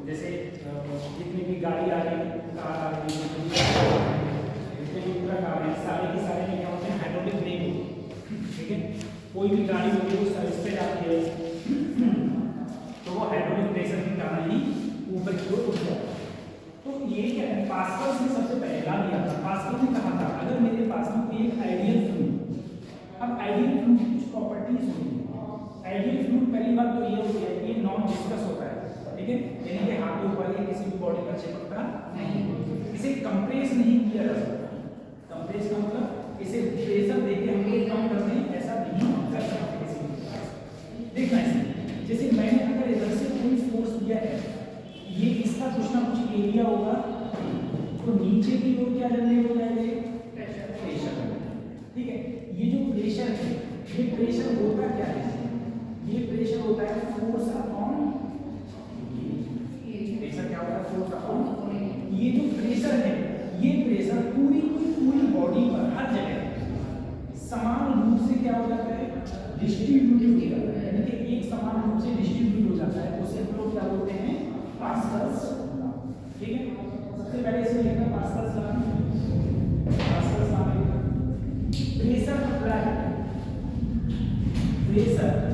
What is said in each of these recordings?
जैसे जितनी भी गाड़ी आ रही है, कार आ रही है, जितने भी ट्रक आ रहे हैं, सारे के सारे में क्या होते हैं, हाइड्रोलिक ब्रेक होते हैं। ठीक है, कोई भी गाड़ी होगी वो सर्विस पे जाती है तो वो हाइड्रोलिक प्रेशर के कारण ही ऊपर की ओर उठ जाता है। तो ये क्या है, पास्कल ने सबसे पहला दिया था। पास्कल ने कहा था अगर मेरे पास में कोई एक आइडियल फ्लूइड, अब आइडियल फ्लूइड की कुछ प्रॉपर्टीज होती है। आइडियल फ्लूइड पहली बात तो ये होती है कि नॉन डिस्कस होता है। ठीक है, यानी कि हाथ के ऊपर या किसी भी बॉडी पर चिपकता नहीं, इसे कंप्रेस नहीं किया जा सकता। कंप्रेस का मतलब इसे प्रेशर देके हम लोग कम कर दें, ऐसा नहीं कर सकते किसी भी। देखना इसमें, जैसे मैंने अगर इधर से कोई फोर्स दिया है, ये इसका कुछ ना कुछ एरिया होगा, तो नीचे की ओर क्या जनरेट हो जाएगा, प्रेशर। ठीक है, ये जो प्रेशर है, ये प्रेशर होता क्या है, ये प्रेशर होता है फोर्स अपॉन, प्रेशर क्या होता है, फोर्स अपॉन। ये जो प्रेशर है, ये प्रेशर पूरी बॉडी पर हर जगह समान रूप से क्या हो जाता है, डिस्ट्रीब्यूट हो जाता है। यानी कि एक समान रूप से डिस्ट्रीब्यूट हो जाता है, उसे हम लोग क्या बोलते हैं, पास्कल्स। ठीक है, सबसे पहले इसमें लिखना पास्कल्स लॉ। पास्कल्स लॉ में pressure apply, pressure apply,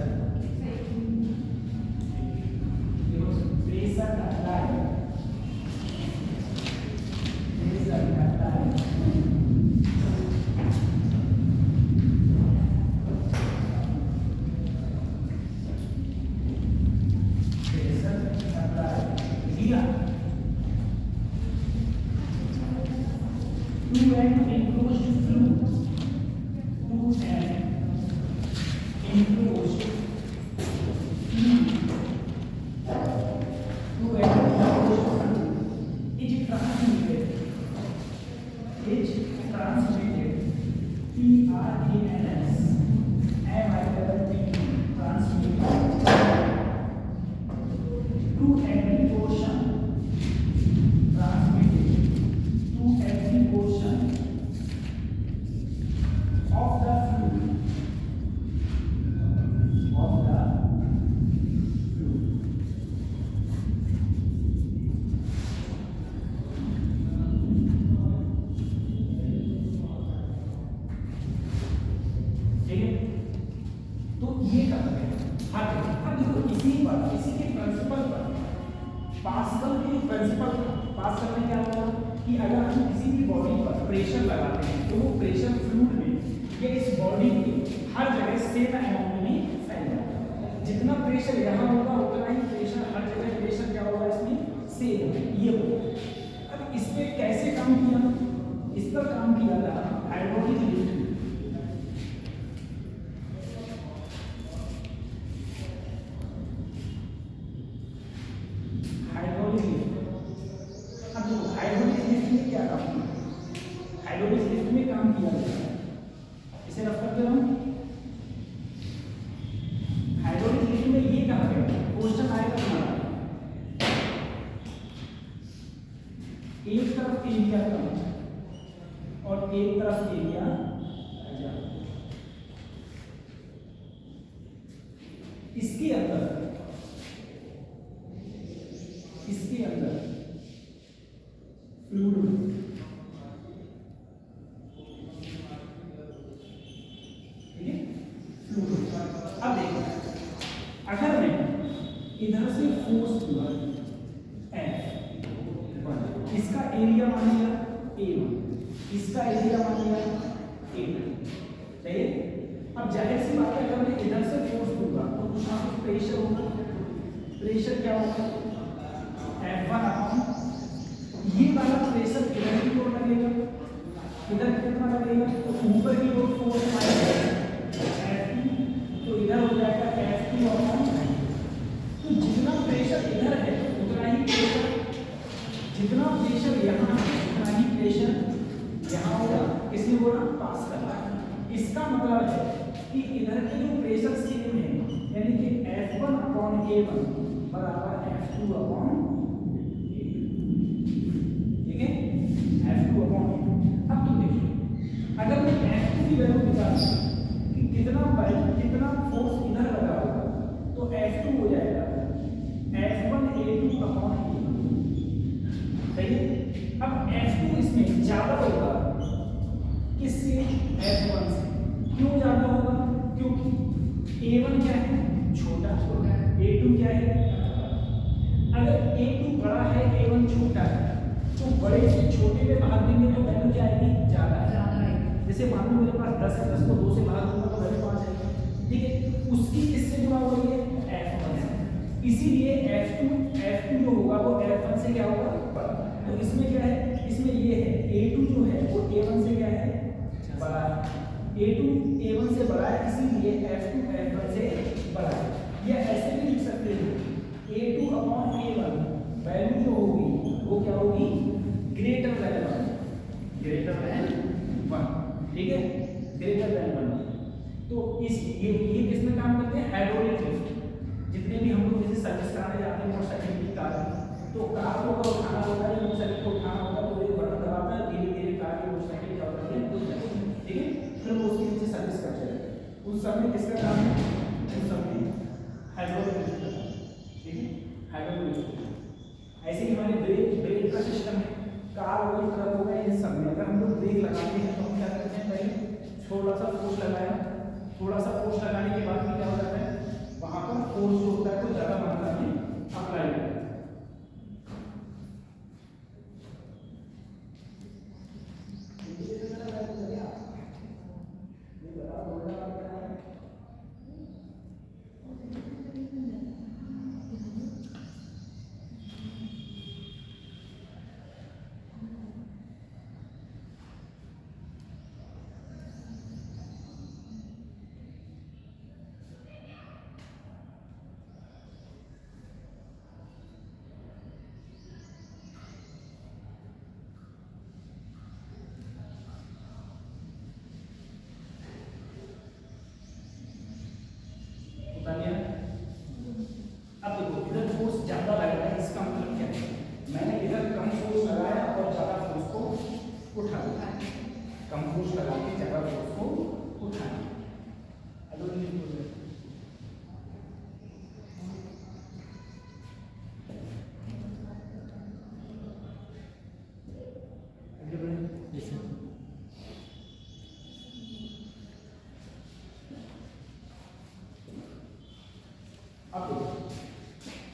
pressure लगाते हैं तो वो प्रेशर फ्लूइड में या इस बॉडी के हर जगह सेम अमाउंट में फैल जाता है। जितना प्रेशर यहाँ होगा उतना ही प्रेशर हर जगह, प्रेशर क्या होगा इसमें, सेम ये होगा। अब इस पे कैसे काम किया, इस पर काम किया था हाइड्रोलिक लिफ्ट। हाइड्रोलिक लिफ्ट, अब देखो हाइड्रोलिक लिफ्ट में क्या काम किया, हाइड्रोलिक लिफ्ट में काम किया गया है, इसे रफ करते रहो। हाइड्रोलिक लिफ्ट में ये कहा गया, क्वेश्चन आएगा हमारा, एक तरफ एरिया कम और एक तरफ एरिया ज्यादा। इसके अंदर फ्लूइड, अब देखो अगर मैं इधर से फोर्स दूंगा F1, इसका एरिया मान लिया A1, इसका एरिया मान लिया A2, सही है। अब जाहिर सी बात है अगर मैं इधर से फोर्स दूंगा तो कुछ ना कुछ प्रेशर होगा, प्रेशर क्या होगा, F1 अपॉन ये वाला प्रेशर इधर की ओर लगेगा, इधर कितना लगेगा, तो ऊपर की ओर फोर्स आएगा तो इधर हो जाएगा F2 अपॉन। तो जितना प्रेशर इधर है उतना ही प्रेशर, जितना प्रेशर यहाँ है उतना ही प्रेशर यहाँ होगा। किसने बोला, पास्कल। इसका मतलब है कि इधर के जो प्रेशर सेम है, यानी कि F1 अपॉन A1 बराबर F2 अपॉन, ठीक है, F2 अपॉन A2। अब तुम देखो अगर मैं F2 की वैल्यू निकालूं कितना फोर्स इधर लगा होगा तो F2 हो जाएगा F1 A2 upon A1। F1 से क्यों ज़्यादा होगा? क्योंकि A1 क्या है? छोटा है, A2 क्या है? अगर A2 बड़ा है, A1 छोटा है, तो बड़े से छोटे में भाग देंगे तो वैल्यू क्या आएगी? ज़्यादा है। जैसे मान लो मेरे पास 10 है, 10 को 2 से भाग दूंगा तो वैल्यू 5 आएगी, ठीक है। उसकी किससे जुड़ा हुआ है? F1 से। इसीलिए F2 जो होगा वो F1 से क्या होगा? बड़ा। तो इसमें क्या है? इसमें ये है A2 जो है वो A1 से क्या है? बड़ा है। A2 A1 से बड़ा है, इसीलिए F2 F1 से बड़ा है। या ऐसे भी लिख सकते हैं A2 अपॉन A1 वैल्यू जो होगी वो क्या होगी? ग्रेटर देन 1, ठीक है, ग्रेटर देन 1। तो इस ये किसमें काम करते हैं? Hydraulic lift. जितने भी हम लोग जैसे सर्विस कराने जाते हैं मोटरसाइकिल की, कार की, तो कार को अगर उठाना होता है, मोटरसाइकिल को उठाना होता है तो एक बटन दबाते हैं, धीरे धीरे कार की मोटरसाइकिल क्या होती है? खुल जाती है, ठीक है। फिर वो उसके नीचे सर्विस करते हैं। उस सब में किसका काम है? उस सब में हाइड्रोलिक लिफ्ट का, ठीक है, हाइड्रोलिक लिफ्ट। ऐसे ही हमारे ब्रेक का सिस्टम है, कार होगा, ट्रक होगा, इन सब में अगर हम लोग ब्रेक लगाते हैं तो हम क्या करते हैं? पहले थोड़ा सा फोर्स लगाया, थोड़ा सा फोर्स लगाने के बाद क्या हो जाता है? वहां पर फोर्स जो होता है वो ज्यादा मात्रा में अप्लाई होता है। अब देखो इधर फोर्स ज्यादा लग रहा है, इसका मतलब क्या है? मैंने इधर कम फोर्स लगाया और ज्यादा फोर्स को उठा दिया, कम फोर्स लगा के ज्यादा फोर्स को उठा दिया।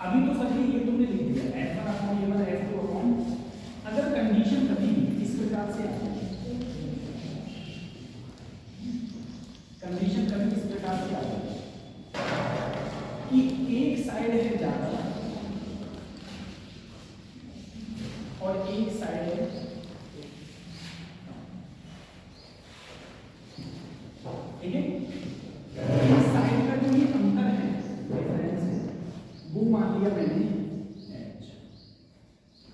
अभी तो सभी ये तुमने लिख दिया F1 upon A1 F2 upon, अगर कंडीशन कभी इस प्रकार से आती है, कंडीशन कभी इस प्रकार से आती है कि एक साइड है ज्यादा और एक साइड है, ठीक है, इस साइड का जो ये अंतर है, डिफरेंस है, वो मान लिया मैंने H,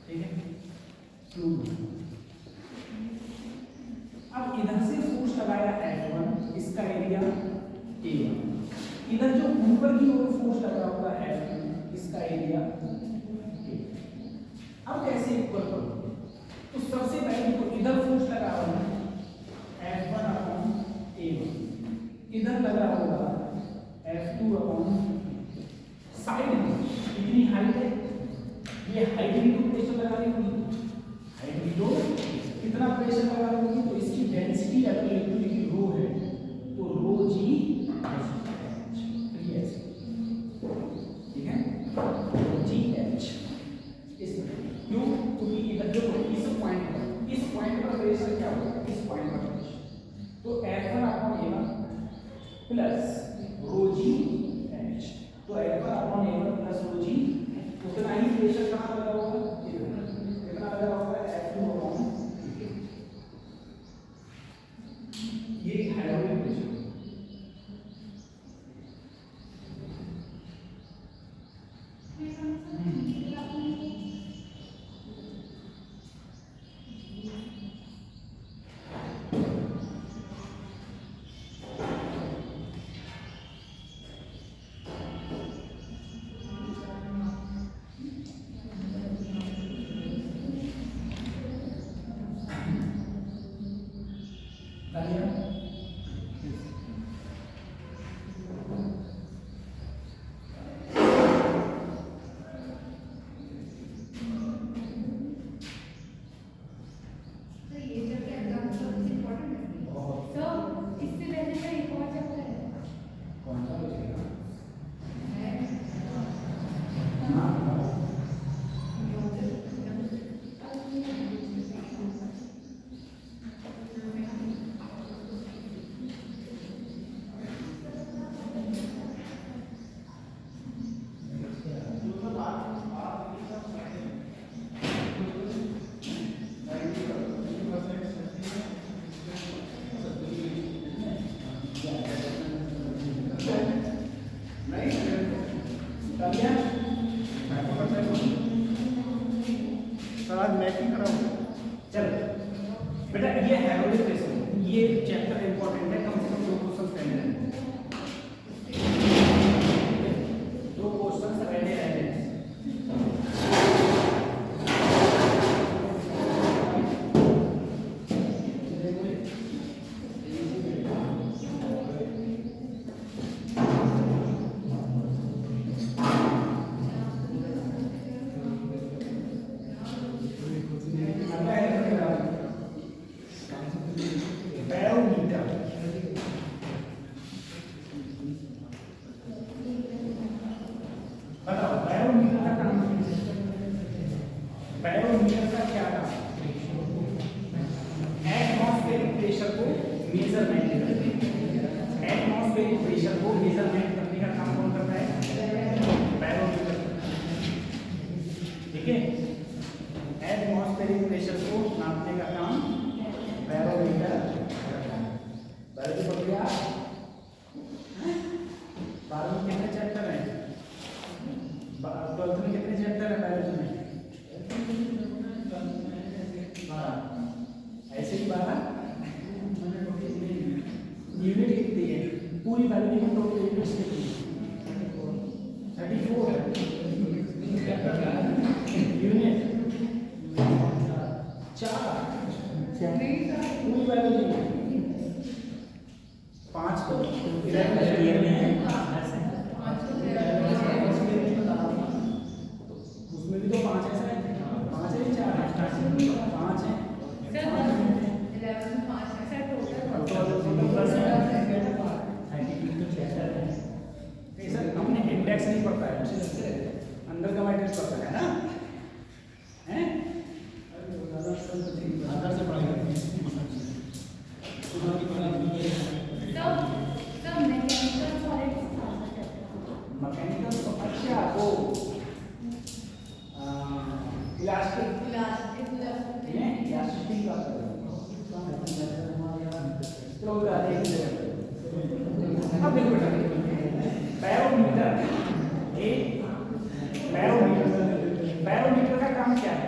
ठीक है। अब इधर से फोर्स लगाया F1, इसका एरिया A1, इधर जो ऊपर की ओर फोर्स लगा हुआ F2, इसका एरिया A। अब कैसे इक्वल करोगे? तो सबसे पहले तो इधर फोर्स लगा हुआ है F1 अपॉन A1, इधर लगा होगा F2 अपॉन, साइड में इतनी हाइट है, ये हाइट भी तो प्रेशर लगानी होगी, हाइट भी तो कितना प्रेशर लगानी होगी, तो इसकी डेंसिटी अगर लिक्विड की रो है तो रो जी, ठीक है, जी एच। क्यों? क्योंकि इधर जो इस पॉइंट पर प्रेशर क्या होगा? इस पॉइंट पर प्रेशर, तो F1 अपॉन A1 प्लस रो जी एच, तो F1 अपॉन A1 प्लस रो जी, उतना ही प्रेशर कहाँ लगा होगा? कितना लगा होगा? F2 अपॉन, ये हाइड्रोलिक प्रेशर। ये चैप्टर इंपॉर्टेंट है, कम से कम 2 क्वेश्चन पहले रहते हैं, 2 क्वेश्चन पहले रहते हैं। बैरोमीटर का क्या काम? एटमॉस्फेरिक प्रेशर को मेजरमेंट करने, एटमॉस्फेरिक प्रेशर को मेजरमेंट करने का काम कौन करता है? बैरोमीटर। ठीक है, एटमॉस्फेरिक प्रेशर को नापने का काम बैरोमीटर। बैरोमीटर क्या? 12वीं में कितने चैप्टर हैं? 12th में कितने चैप्टर हैं बैरोमीटर में? 12। ऐसे ही 12 यूनिट कितनी है? पूरी बायोलॉजी में टोटल यूनिट्स कितनी है? 34 यूनिट, 4 पूरी बायोलॉजी में 5 तो ईयर में है, उसमें भी तो 5 है सर, 5 है 4 है, 5 है सर। हमने इंडेक्स नहीं पढ़ता है, अंदर का मैट्रिक्स पढ़ता है ना, हैं? अंदर से पढ़ाई करते हैं। मैकेनिकल तो अच्छा वो इलास्टिक का तो अब देखो बेटा, बैरोमीटर बैरोमीटर का काम क्या है?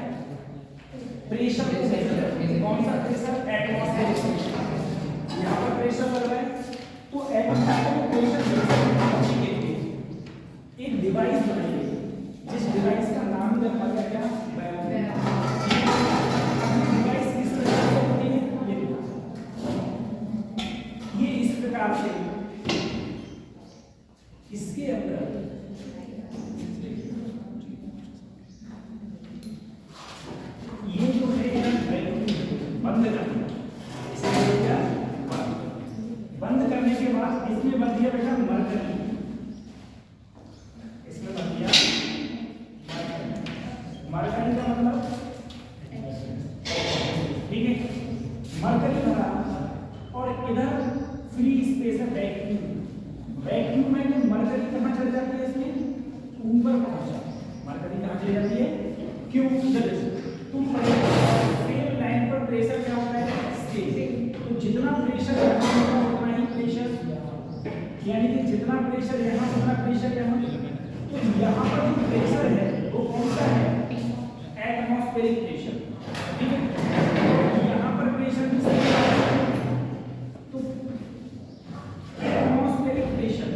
प्रेशर को मेजर करना। कौन सा प्रेशर? Atmospheric pressure. यहाँ पर प्रेशर लग रहा है तो एटमॉस्फेरिक प्रेशर के लिए एक डिवाइस बनाई गई, जिस डिवाइस का नाम रखा गया क्या? बैरोमीटर। डिवाइस किस प्रकार से होती है? ये इस प्रकार से, इसके अंदर ये जो है बंद करना, इसे क्या बंद करने के बाद इसमें बन दिया बेटा मरकरी, इसमें बन दिया मरकरी का मतलब ठीक है, मरकरी भरा और इधर फ्री स्पेस है वैक्यूम। वैक्यूम में जो मरकरी कहाँ चल जाती है? इसमें ऊपर पहुंचा, मरकरी कहाँ चली जाती है? क्यों? तुम सेम लाइन पर प्रेशर क्या होता है? सेम। तो जितना प्रेशर यहाँ होगा उतना ही प्रेशर, यानी कि जितना प्रेशर यहाँ उतना प्रेशर यहाँ। तो यहाँ पर जो प्रेशर है वो कौन सा है? Atmospheric pressure. ठीक है, यहाँ पर प्रेशर तो एटमॉस्फेरिक प्रेशर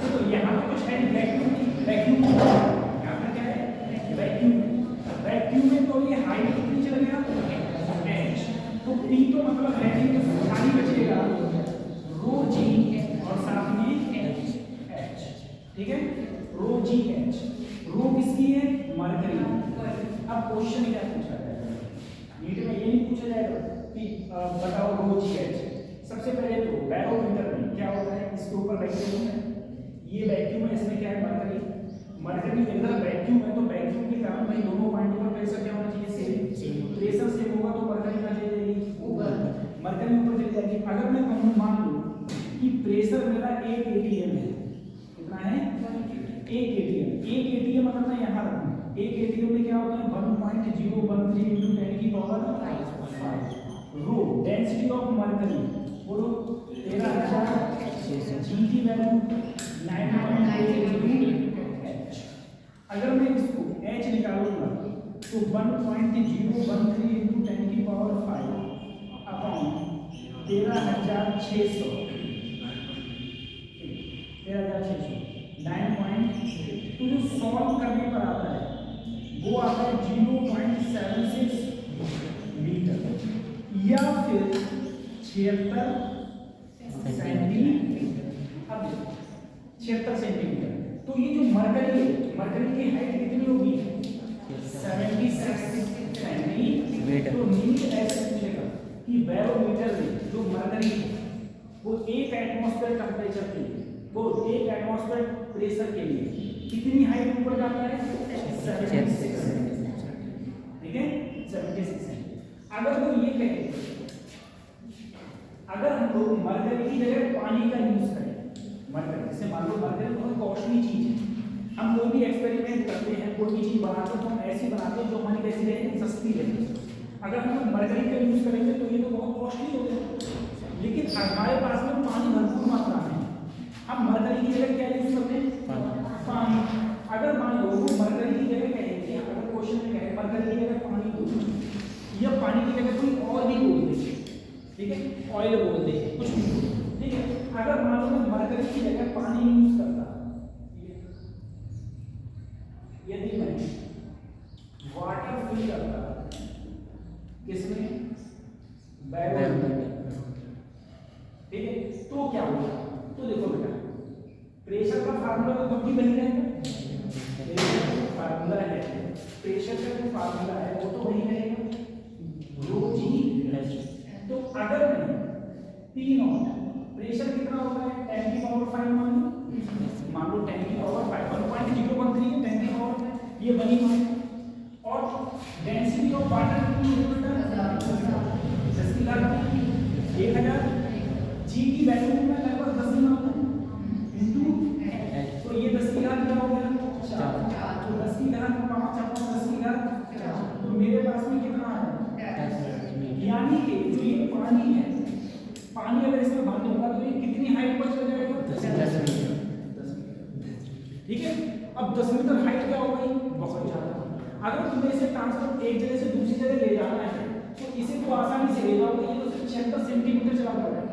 तो यहाँ पर कुछ है वैक्यूम, वैक्यूम यहाँ पर क्या है? वैक्यूम। वैक्यूम में तो ये हाइट कितनी चल गया? h। तो p तो मतलब है कि खाली बचेगा रो जी और साथ में h। ठीक है, रो जी h। रो किसकी है? मरकरी। अब क्वेश्चन क्या पूछा जाएगा नीट में? ये नहीं पूछा जाएगा कि बताओ रो जी h। सबसे पहले तो बैरोमीटर में क्या होता है? इसके ऊपर वैक्यूम है, ये वैक्यूम है, इसमें क्या है? मरकरी। मरकरी के अंदर वैक्यूम है तो वैक्यूम के कारण भाई दोनों पॉइंटों पर प्रेशर क्या होना चाहिए? सेम। प्रेशर सेम होगा तो मरकरी कहाँ चली जाएगी? ऊपर। मरकरी ऊपर चली जाएगी। अगर मैं कहूँ मान लो कि प्रेशर मेरा 1 atm है, कितना है? 1 atm। 1 atm अगर मैं यहाँ रखूँ, 1 atm में क्या होता है? 1.013 into 10 की power 5 rho density of mercury बोलो 13,000 जी की वैल्यू 9.8 h। अगर मैं इसको h निकालूंगा तो 1.013 into 10 की पावर 5 अपॉन 13,600 9 तो जो सॉल्व करने पर आता है वो आता है 0.76 मीटर या फिर 76 सेंटीमीटर। अब 76 सेंटीमीटर। तो ये जो मरकरी है, मरकरी की हाइट कितनी होगी? 76 सेंटीमीटर। तो नीट ऐसे पूछेगा कि बैरोमीटर में जो मरकरी है वो एक एटमॉस्फेयर टेम्परेचर के लिए, वो एक एटमॉस्फेयर प्रेशर के लिए कितनी हाइट ऊपर जाता है? 76। ठीक है, 76 है। अगर वो ये कहे, अगर हम लोग मरकरी की जगह पानी का यूज करें, मरकरी जैसे मान लो मरकरी बहुत कॉस्टली चीज है, हम कोई भी एक्सपेरिमेंट करते हैं, कोई भी चीज बनाते हैं तो हम ऐसी बनाते हैं जो हमारी कैसी रहे, सस्ती रहे। अगर हम मरकरी का यूज करेंगे तो ये तो बहुत कॉस्टली हो गया, लेकिन हमारे पास में पानी भरपूर मात्रा में है, हम मरकरी की जगह क्या यूज करते हैं? पानी। अगर मान लो वो मरकरी की जगह कहेंगे, अगर क्वेश्चन में कहे मरकरी की जगह पानी बोल या पानी की जगह कोई और भी बोल दे, ठीक है, ऑयल बोल दे, कुछ भी, ठीक है। अगर मान लो मैं मरकरी की जगह पानी यूज करता, यदि मैं वाटर फिल करता किसमें? बैरोमीटर, ठीक है, तो क्या होगा? तो देखो बेटा, प्रेशर का फार्मूला तो कभी वही रहेगा, फार्मूला है, प्रेशर का जो फार्मूला है वो तो वही रहेगा, रो जी। तो अगर मैं पी नॉट, प्रेशर कितना होता है? 10 की पावर 5 मान लो 10 की पावर 5, 1.013 है 10 की पावर, ये बनी मान। और डेंसिटी ऑफ वाटर कितनी है बेटा? 10 की घात 1000। जी की वैल्यू में लगभग 10 गुना होता है इनटू, तो ये 10 की घात क्या हो गया? 4। तो 10 की घात 5 अपॉन 10 की घात 4, तो मेरे पास में कितना है? यानी कि जो ये पानी है, पानी अगर इसमें बंद होगा तो ये कितनी हाइट पर चला जाएगा? 10 मीटर। ठीक है, अब 10 मीटर हाइट क्या हो गई? बहुत ज्यादा। अगर तुम्हें इसे ट्रांसफर एक जगह से दूसरी जगह ले जाना है तो इसे तो आसानी से ले जाओगे, ये तो सिर्फ 76 सेंटीमीटर चला जाएगा,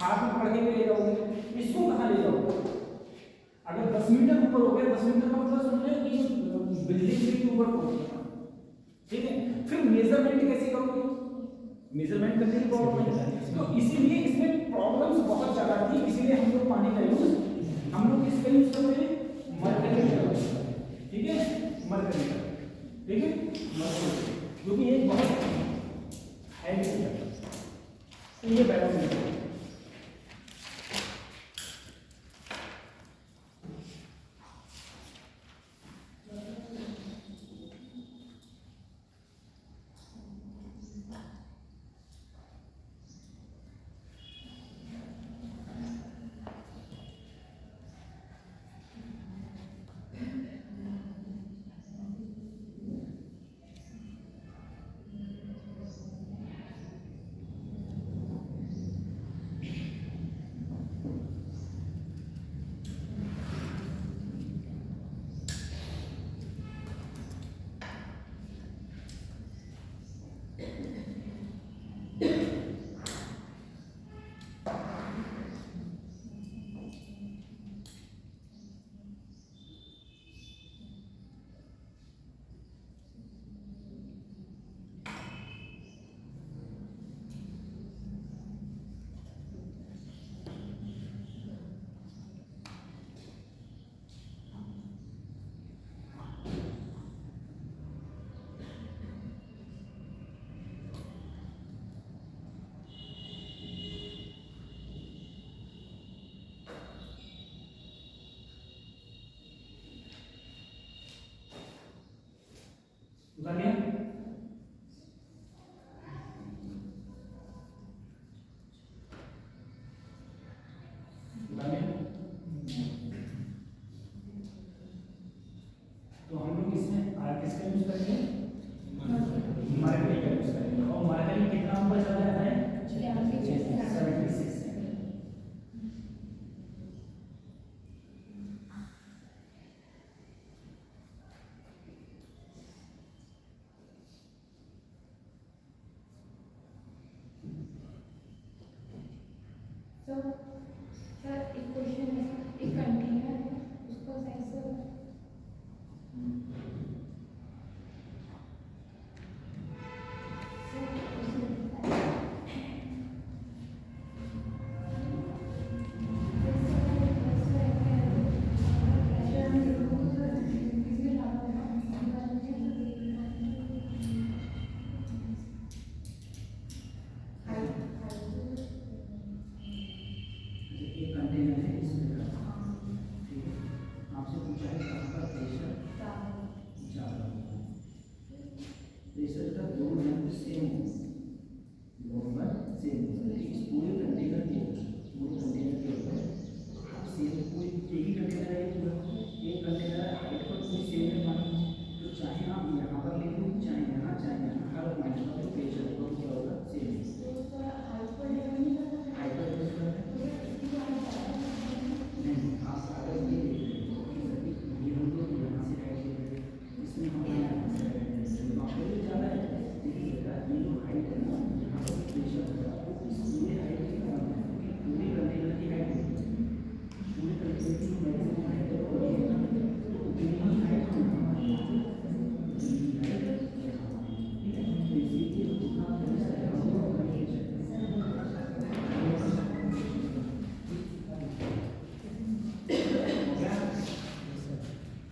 हाथ में पकड़ के ले जाओगे, इसको कहां ले जाओगे? अगर 10 मीटर ऊपर हो गया, 10 मीटर का मतलब समझो कि बिल्डिंग के ऊपर पहुंच गया, ठीक है। फिर मेजरमेंट कैसे करोगे? मेजरमेंट करने की प्रॉब्लम है, तो इसीलिए इसमें प्रॉब्लम्स बहुत ज्यादा थी, इसीलिए हम लोग पानी का यूज, हम लोग किसका यूज कर रहे हैं? मरकरी का, ठीक है, मरकरी का, ठीक है, मरकरी, क्योंकि ये बहुत हैवी है। तो ये बैरोमीटर उतारिए। तो हम लोग इसमें किसका यूज करेंगे? मरकरी का यूज करेंगे, और मरकरी कितना ऊपर चला जाता है? 76। सर एक क्वेश्चन है, एक कंटेनर है, उसका साइज सर एक कंटेनर है इसमें रखा, ठीक है। आपसे पूछा है आपका प्रेशर ज़्यादा होगा, प्रेशर का दोनों लेंथ सेम हो, दोनों पर सेम हो, इस पूरे कंटेनर के ऊपर आप सेम कोई एक ही कंटेनर है, पूरा एक कंटेनर है, हाइट पर कोई सेम है पानी, तो चाहे आप यहाँ पर ले लो, चाहे यहाँ हर पॉइंट पर प्रेशर को क्या होगा सेम। हाइट पर नहीं, आप अगर ये हम लोग यहाँ से हाइट इसमें हमारे ज़्यादा है, लेकिन ये जो हाइट है ना, यहाँ पर प्रेशर होगा वो इस पूरे हाइट के कारण है, क्योंकि पूरे कंटेनर की हाइट पूरे कंटेनर की मैक्सिमम हाइट है, और ये तो उतनी ही हाइट होगी, ठीक है। तो इसीलिए जितना प्रेशर है हम लोग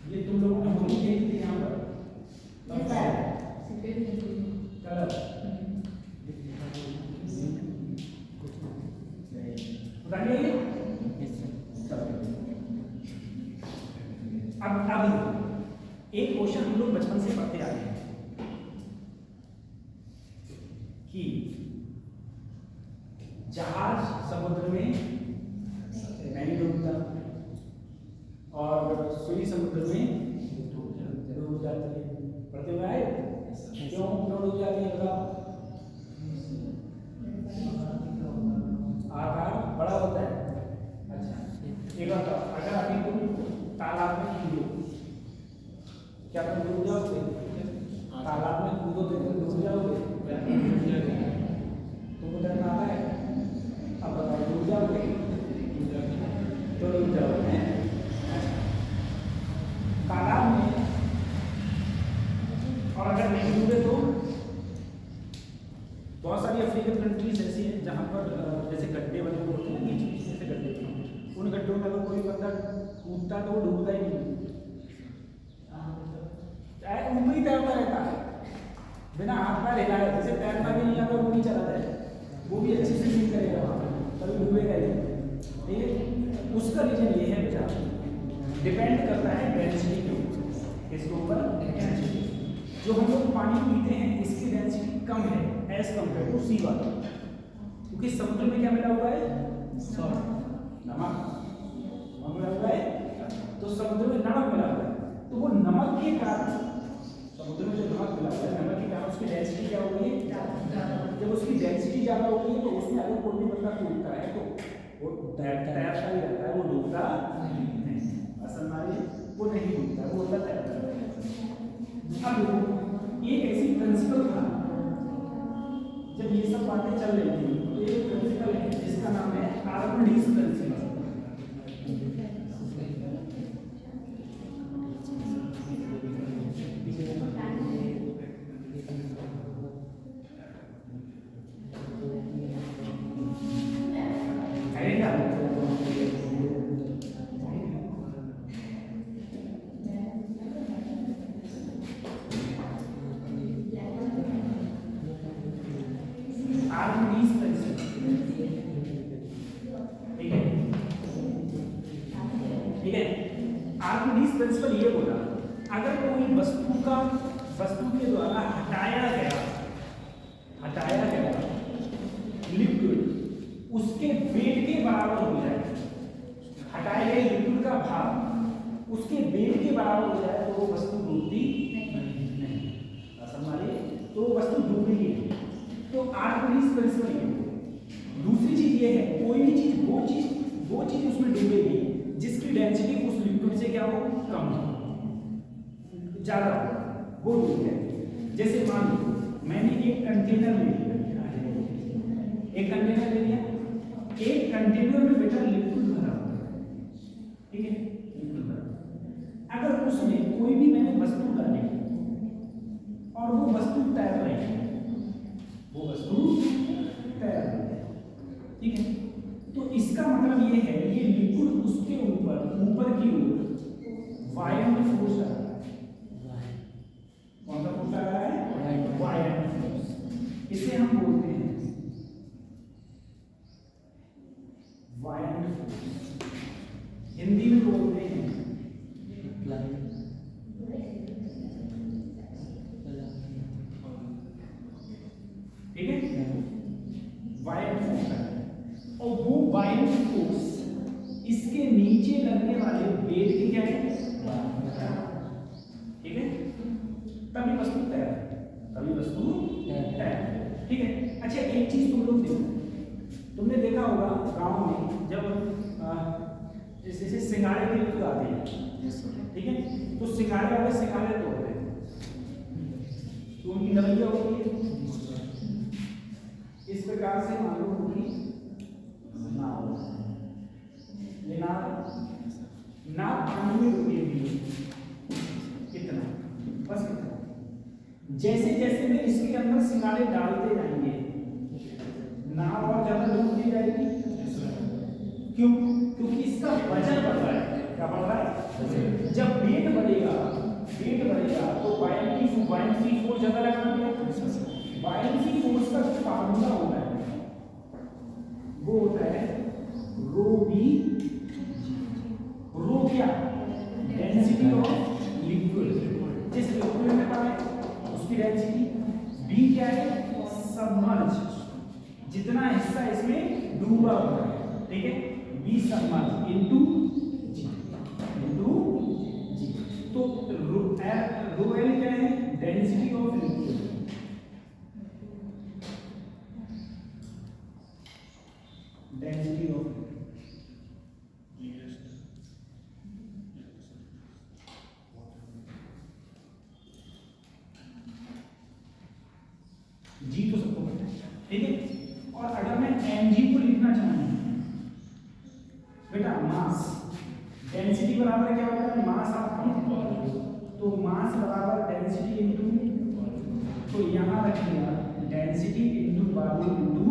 ये तुम लोगों ने होनी चाहिए थी यहाँ पर कलर बताइए। अब एक क्वेश्चन हम लोग बचपन से पढ़ते आ रहे हैं कि जहाज समुद्र में नहीं डूबता और सुई समुद्र में डूब जाती है, पढ़ते हुए आए क्यों डूब जाती है बताओ। आकार बड़ा होता है। अच्छा एक बात बताओ, अगर अभी तुम तालाब में कूदो क्या तुम डूब जाओगे? तालाब में कूदो तो तुम डूब जाओगे? तुमको डरना आता है? अब बताओ डूब जाओगे तो डूब जाओगे। तालाब में और अगर नहीं डूबे तो बहुत सारी अफ्रीकन कंट्रीज ऐसी हैं जहाँ पर जैसे गड्ढे बने हुए होते हैं, बीच बीच से गड्ढे, उन गड्ढों में अगर कोई बंदा कूदता तो वो डूबता ही नहीं, ऊपर ही तैरता रहता है बिना हाथ पैर हिलाए, जैसे तैरना भी नहीं आता वो भी चला जाए, वो भी अच्छे से नहीं करेगा वहाँ पर, कभी डूबेगा ही नहीं। ठीक है, उसका रीजन ये है बेटा, डिपेंड करता है डेंसिटी के ऊपर, इसके ऊपर डेंसिटी। जो हम लोग पानी पीते हैं इसकी डेंसिटी कम है as compared to sea water, क्योंकि समुद्र में क्या मिला हुआ है? नमक मिला हुआ है, तो समुद्र में नमक मिला हुआ है, तो वो नमक के कारण समुद्र में जो नमक मिला हुआ है, नमक के कारण उसकी डेंसिटी क्या हो गई है? जब उसकी डेंसिटी ज़्यादा हो गई है तो उसमें अगर कोई भी बंदा कूदता है तो वो तैरता ही रहता है, वो डूबता नहीं, असल में वो नहीं डूबता, वो होता तैरता है। अब एक ऐसी प्रिंसिपल था, जब ये सब बातें चल रही थी तो एक प्रिंसिपल है जिसका नाम है आर्किमिडीज प्रिंसिपल। आर्किमिडीज प्रिंसिपल ये बोला, अगर कोई वस्तु के द्वारा हटाया गया लिक्विड उसके वेट के बराबर हो जाए, हटाए गए लिक्विड का भाग उसके वेट के बराबर हो जाए तो वो वस्तु डूबती नहीं, समझे? तो वो वस्तु डूबेगी नहीं। तो आर्किमिडीज प्रिंसिपल ये। दूसरी चीज ये है, कोई भी चीज वो चीज उसमें डूबेगी जिसकी डेंसिटी उस लिक्विड से क्या हो, कम हो, ज्यादा हो, वो डूब जाएगी। जैसे मान लो मैंने एक कंटेनर ले लिया, एक कंटेनर में बेटा लिक्विड भरा हुआ है, ठीक है, लिक्विड भरा। अगर उसमें कोई भी मैंने वस्तु डाली और वो वस्तु तैर रही है, वो वस्तु तैर रही है, ठीक है, तो इसका मतलब ये है ये लिक्विड उसके ऊपर की ओर वायंट फोर्स लगा रहा है। कौन सा फोर्स लगा रहा है? वायंट फोर्स। इसे हम बोलते हैं वायंट फोर्स, हिंदी में बोलते हैं ठीक है, वायंट फोर्स। और वो वायंट फोर्स इसके नीचे लगने वाले वेट की क्या है, ठीक है, तभी वस्तु तैर, तभी वस्तु तैर, ठीक है। अच्छा एक चीज तुम लोग देखो, तुमने देखा होगा गांव में जब जैसे सिंगाड़े के ऋतु आते हैं, ठीक है, तो सिंगाड़े वाले सिंगाड़े तोड़ते हैं, तो उनकी नवैया होती है इस प्रकार से, मान लो उनकी नाव, ये नाव पानी में डूबी हुई है, कितना, बस कितना। जैसे जैसे में इसके अंदर सिंगाड़े डालते जाएंगे नाव और ज्यादा डूबती जाएगी, क्यों? क्योंकि इसका वजन बढ़ रहा है। क्या बढ़ रहा है? जब वेट बढ़ेगा तो बायनसी फोर्स ज्यादा लगाना पड़ेगा। बायनसी फोर्स का फार्मूला होता है, वो होता है रो बी, रो क्या, डेंसिटी ऑफ लिक्विड, जिस लिक्विड में पाए उसकी डेंसिटी, बी क्या है, सबमर्ज, जितना हिस्सा इसमें डूबा हुआ है, ठीक है, बी सबमर्ज इनटू जी, तो रो एल क्या है, density of liquid, density of G, तो सबको पता है, ठीक है। और अगर मैं mg को लिखना चाहूँ बेटा, मास डेंसिटी बराबर क्या होता है, मास आपकी, तो मास बराबर डेंसिटी इनटू, तो यहाँ रखिएगा डेंसिटी इनटू वॉल्यूम इनटू,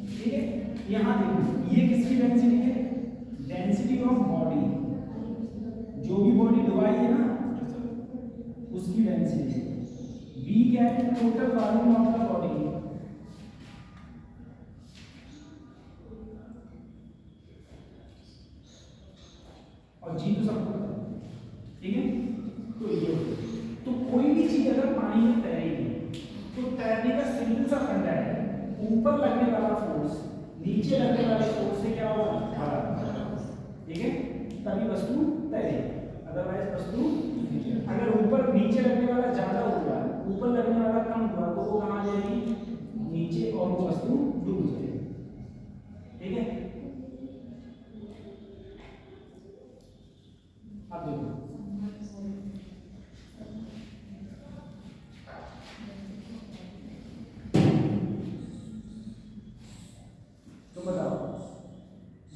ठीक है। यहाँ देखो ये किसकी डेंसिटी है, डेंसिटी ऑफ बॉडी, जो भी बॉडी डुबाई है ना उसकी डेंसिटी, बी क्या है, total volume of the body, और जी तो सबको पता है, ठीक है। तो ये, तो कोई भी चीज अगर पानी में तैरेगी तो तैरने का सिंपल सा फंडा है, ऊपर लगने वाला फोर्स नीचे लगने वाले फोर्स से क्या होगा, ठीक है, तभी वस्तु तैरेगी, अदरवाइज वस्तु, अगर ऊपर नीचे लगने वाला ज्यादा होगा, ऊपर लगने वाला कम हुआ, तो वो कहाँ जाएगी, नीचे, और वो वस्तु डूब जाएगी, ठीक है। अब देखो तो बताओ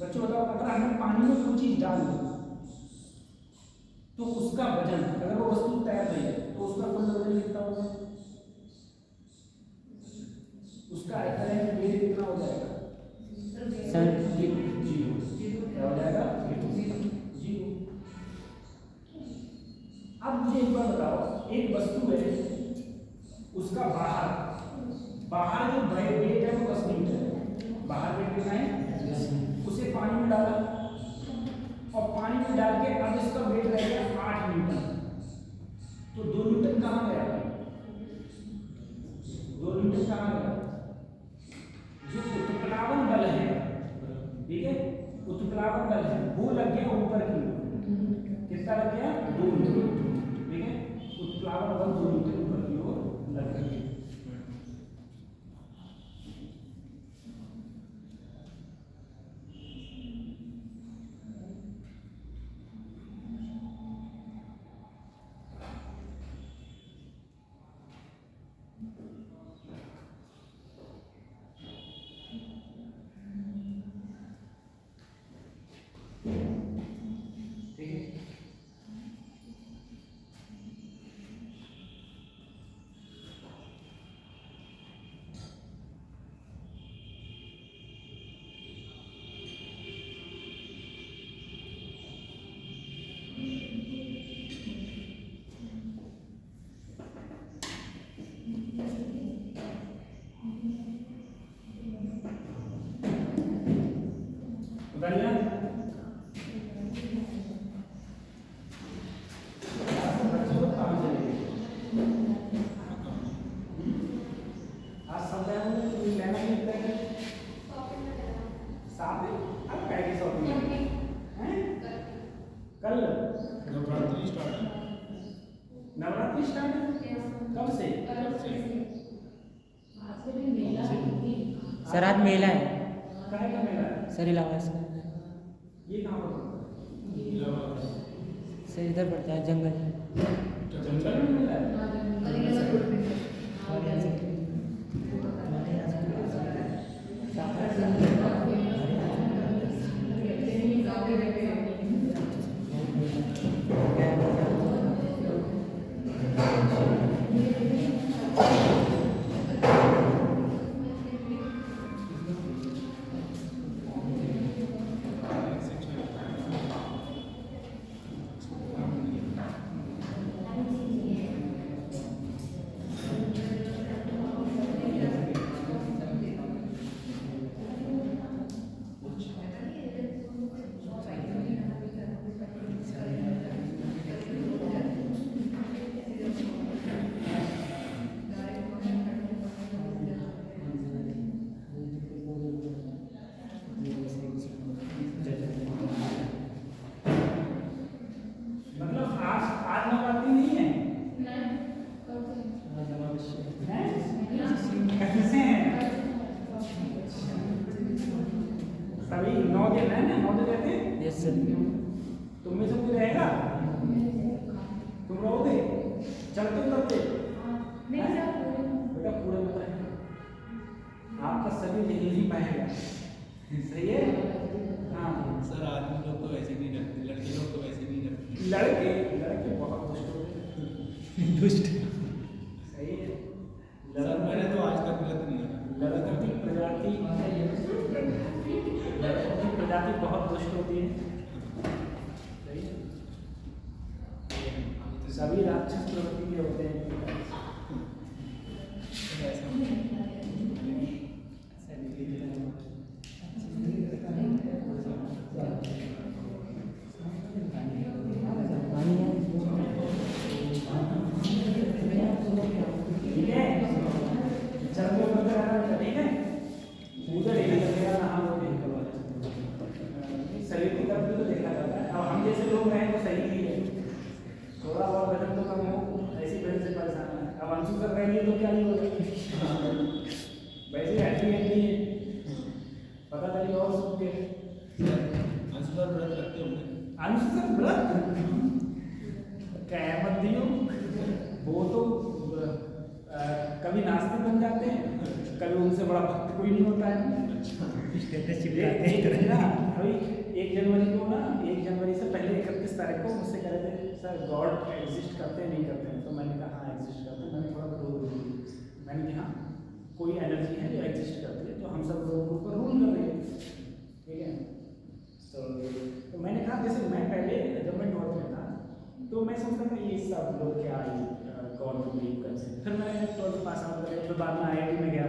बच्चों, बताओ अगर हमने पानी में कोई चीज डाल दी तो उसका वजन, अगर वो वस्तु तैर रही है तो उसका कुल वजन कितना होगा, उसका एटॉमिक वेट कितना हो जाएगा, सर जीरो, क्या हो जाएगा, जीरो। अब मुझे एक बार बताओ, एक वस्तु है, उसका बाहर जो वेट है वो 10 मीटर है, बाहर वेट कितना है, उसे पानी में डाला और पानी में डाल के अब इसका वेट रह गया 8 न्यूटन, तो 2 न्यूटन कहाँ गया, 2 न्यूटन कहाँ गया, जो उत्प्लावन बल है, ठीक है, उत्प्लावन बल है वो लग गया ऊपर की, कितना लग गया, 2 न्यूटन, ठीक है, उत्प्लावन बल 2 न्यूटन ऊपर की ओर लग गया। बढ़िया बच्चों को काम चलेगी आज समझाया हमने तो लेना नहीं होता है साथ में अब क्या की शॉपिंग हैं कल नवरात्रि स्टार्ट है। नवरात्रि स्टार्ट है कब से सर आज मेला है काहे का मेला है सर इलाहाबाद का ये कहाँ पर पड़ता सर इधर पड़ता है जंगल है जंगल में मेला है मतलब आज नवरात्रि नहीं है कैसे हैं सभी 9 दिन है ना 9 दिन रहते हैं यस सर तुम में से कोई रहेगा तुम रहोगे चलते उतरते बेटा पूरे में रहेगा आपका शरीर हिल नहीं पाएगा सही है हाँ सर आदमी लोग तो वैसे नहीं रखते, लड़के लोग तो वैसे नहीं रखते। लड़के लड़के बहुत दुष्ट होते हैं दुष्ट सही है सर मैंने तो आज तक गलत नहीं करा। लड़कों की प्रजाति बहुत दुष्ट होती है सही है सभी राक्षस प्रवृत्ति के होते हैं ठीक है चलते उतरते रहना ठीक है पूजा डेली करेगा नहा लो शरीर की तरफ भी तो देखा जाता है अब हम जैसे लोग रहें तो सही ही है थोड़ा बहुत वजन तो कम हो ऐसी वजह से परेशान है अब अंशु कर रहेंगे तो क्या नहीं होगा वैसे हैप्पी है पता चली और सबके अंशु सर व्रत रखते होंगे। अंशु सर व्रत क्या मत दियो वो तो कभी नास्तिक बन जाते हैं कभी उनसे बड़ा भक्त कोई नहीं होता है स्टेटस अभी 1 जनवरी को ना 1 जनवरी से पहले 31 तारीख को मुझसे कह रहे थे सर गॉड एग्जिस्ट करते हैं नहीं करते हैं तो मैंने कहा हाँ एग्जिस्ट करते हैं मैंने थोड़ा रोक दी मैंने कहा कोई एनर्जी है जो एग्जिस्ट करती है तो हम सब लोगों के ऊपर रूल कर रही है ठीक है तो मैंने कहा जैसे मैं पहले जब मैं 12th में था तो मैं सोचता था ये सब लोग क्या गॉड को बिलीव करते हैं फिर मैंने 12th पास आउट करा फिर बाद में IIT में गया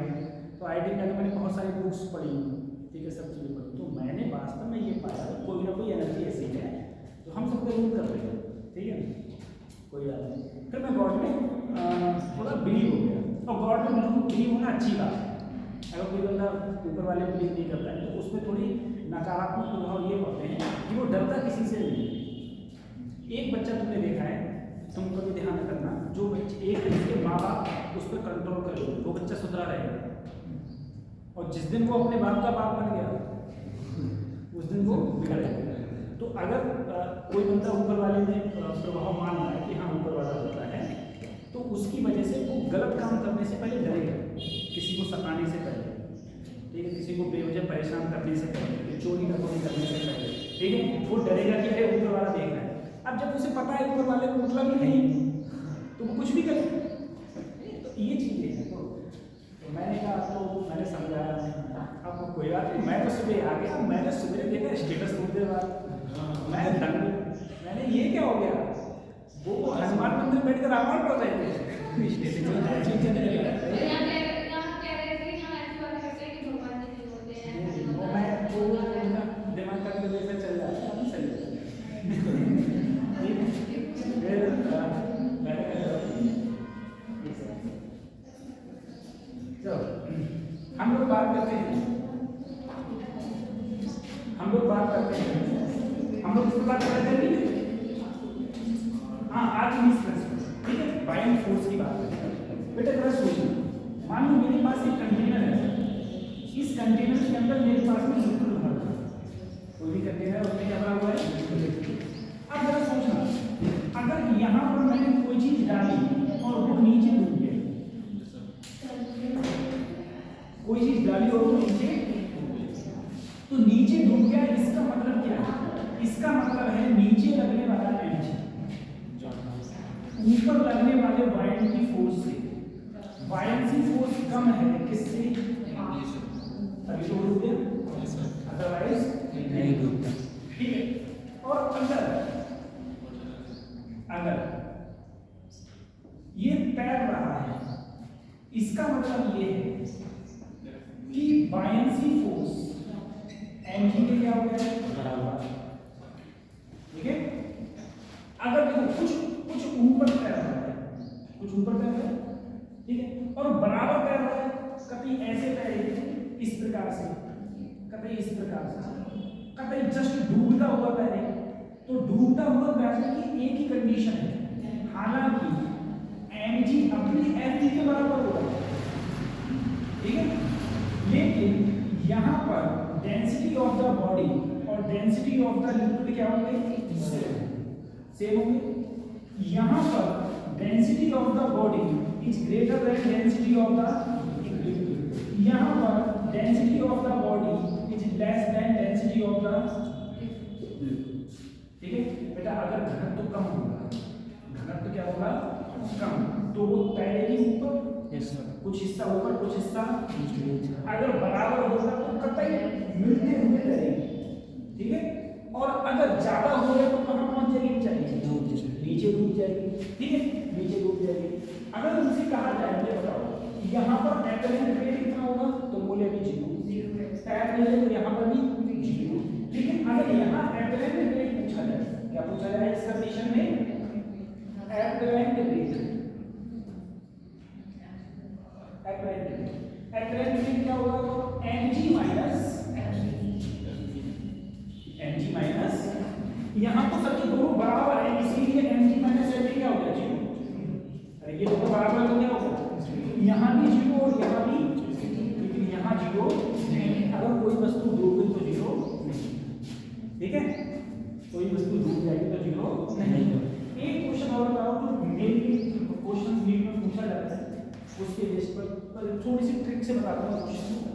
तो IIT में मैंने बहुत सारी बुक्स पढ़ी ठीक है सब चीज़ें पढ़ी तो मैंने वास्तव में ये पाया कोई ना कोई एनर्जी ऐसी है तो हम सबको रूल कर रही है ठीक है कोई बात नहीं फिर मैं गॉड में थोड़ा बिलीव हो गया और गॉड में बिलीव होना अच्छी बात है अगर कोई बंदा ऊपर वाले बिलीव नहीं करता है तो उसमें थोड़ी नकारात्मक प्रभाव ये पड़ते हैं कि वो डरता किसी से नहीं एक बच्चा तुमने देखा है तुम कभी ध्यान करना जो बच्चे एक उसके माँ बाप उस पर कंट्रोल करेंगे वो बच्चा सुधरा रहेगा और जिस दिन वो अपने बाप का बाप बन गया उस दिन वो बिगड़ेगा तो अगर कोई बंदा ऊपर वाले में प्रभाव मान रहा है कि हाँ ऊपर वाला होता है तो उसकी वजह से वो गलत काम करने से पहले डरेगा किसी को सताने से पहले ठीक है किसी को बेवजह परेशान करने से पहले चोरी डकौती करने से पहले ठीक है वो डरेगा कि अरे ऊपर वाला देख रहा है अब जब उसे पता है ऊपर वाले को मतलब ही नहीं तो वो कुछ भी करे तो ये चीज़ें हैं तो मैंने कहा तो मैंने समझाया अब कोई बात नहीं मैं तो सुबह आ गया मैंने सुबह देखा स्टेटस थोड़ी देर बाद मैं मैंने ये क्या हो गया वो हनुमान मंदिर बैठ कर रामायण पढ़ रहे थे दिमाग का लोग बात करते हैं, हम लोग किस पे बात कर रहे थे? हाँ, आर्किमिडीज प्रिंसिपल, ठीक है, बाइंग फोर्स की बात करते हैं। बेटा जरा सोचिए, मान लो मेरे पास एक कंटेनर है, इस कंटेनर के अंदर मेरे पास में लिक्विड भरा हुआ है, कोई भी कंटेनर उसमें क्या भरा हुआ है? अब जरा सोचना, अगर यहाँ पर मैंने कोई चीज डाली और वो नीचे डूब गई, कोई चीज डाली और वो नीचे, तो नीचे डूब गया, इसका मतलब क्या है? इसका मतलब है नीचे लगने वाला एनर्जी ऊपर लगने वाले वायर की फोर्स से, वायलेंसी फोर्स कम है किससे? तभी तो डूब गया, अदरवाइज नहीं डूबता। ठीक है। और अगर ये तैर रहा है, इसका मतलब ये है कि बायंसी फोर्स mg के क्या हो गया है? बराबर, ठीक है। अगर देखो कुछ ऊपर तैर रहा है, कुछ ऊपर तैर रहा है, ठीक है, और बराबर तैर रहा है, कभी ऐसे तैरे इस प्रकार से, कभी इस प्रकार से, कभी जस्ट डूबता हुआ तैरे, तो डूबता हुआ तैरने की एक ही कंडीशन है, हालांकि mg अपनी mg के बराबर होगा, ठीक है, लेकिन यहाँ पर डेंसिटी ऑफ द बॉडी और डेंसिटी ऑफ द लिक्विड क्या होंगे? सेम होंगे। यहाँ पर density of the body is greater than density of the liquid, यहाँ पर density of the body is less than density of the liquid, ठीक है बेटा। अगर घनत्व कम होगा, घनत्व क्या होगा? कम, तो वो तैरेगी ऊपर, कुछ हिस्सा ऊपर कुछ हिस्सा नीचे। अगर बराबर होगा तो कतई मिलते हुए तैरेगी, ठीक है। और अगर ज्यादा हो गया तो कहाँ पहुंच जाएगी? चाहिए नीचे डूब जाएगी, ठीक है, नीचे डूब जाएगी। अगर उनसे कहा जाए तो बताओ यहाँ पर एपरेंट रेट कितना होगा? तो बोले अभी 0, तैर रही है तो यहाँ पर भी 0, ठीक है। अगर यहाँ एपरेंट रेट पूछा जाए, क्या पूछा जाए इस कंडीशन में? एपरेंट रेट, एपरेंट रेट क्या होगा? तो mg माइनस यहाँ तो सबके दोनों बराबर है, इसीलिए mg माइनस mg क्या हो गया? 0। अरे ये दोनों बराबर है तो क्या होगा? यहाँ भी 0 और यहाँ भी, लेकिन यहाँ 0 नहीं। अगर कोई वस्तु डूब गई तो 0 नहीं, ठीक है, कोई वस्तु डूब जाएगी तो 0 नहीं। एक क्वेश्चन और बताओ जो मेनली क्वेश्चन नीट में पूछा जाता है, उसके बेस पर थोड़ी सी ट्रिक से बताता हूँ क्वेश्चन को।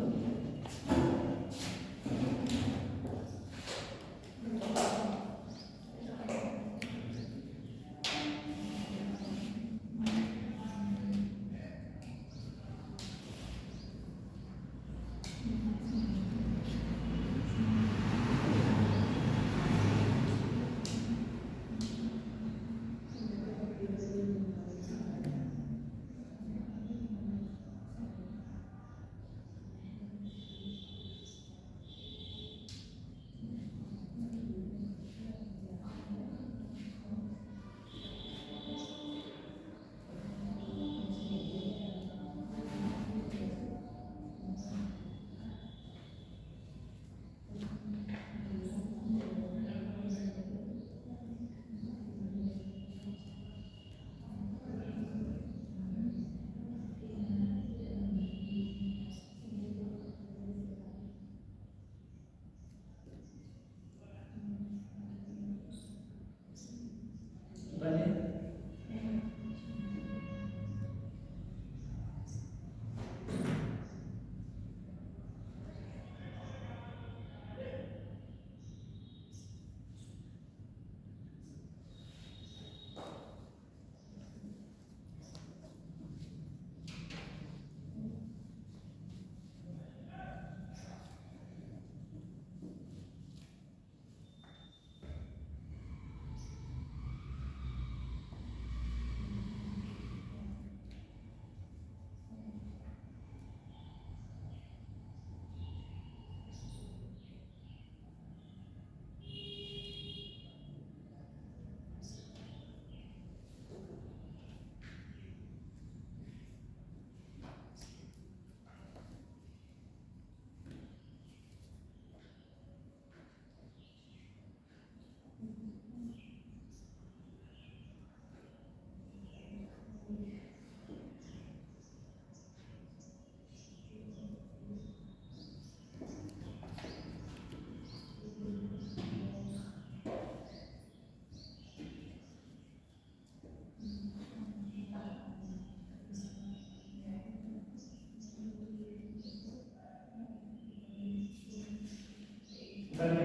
कर ले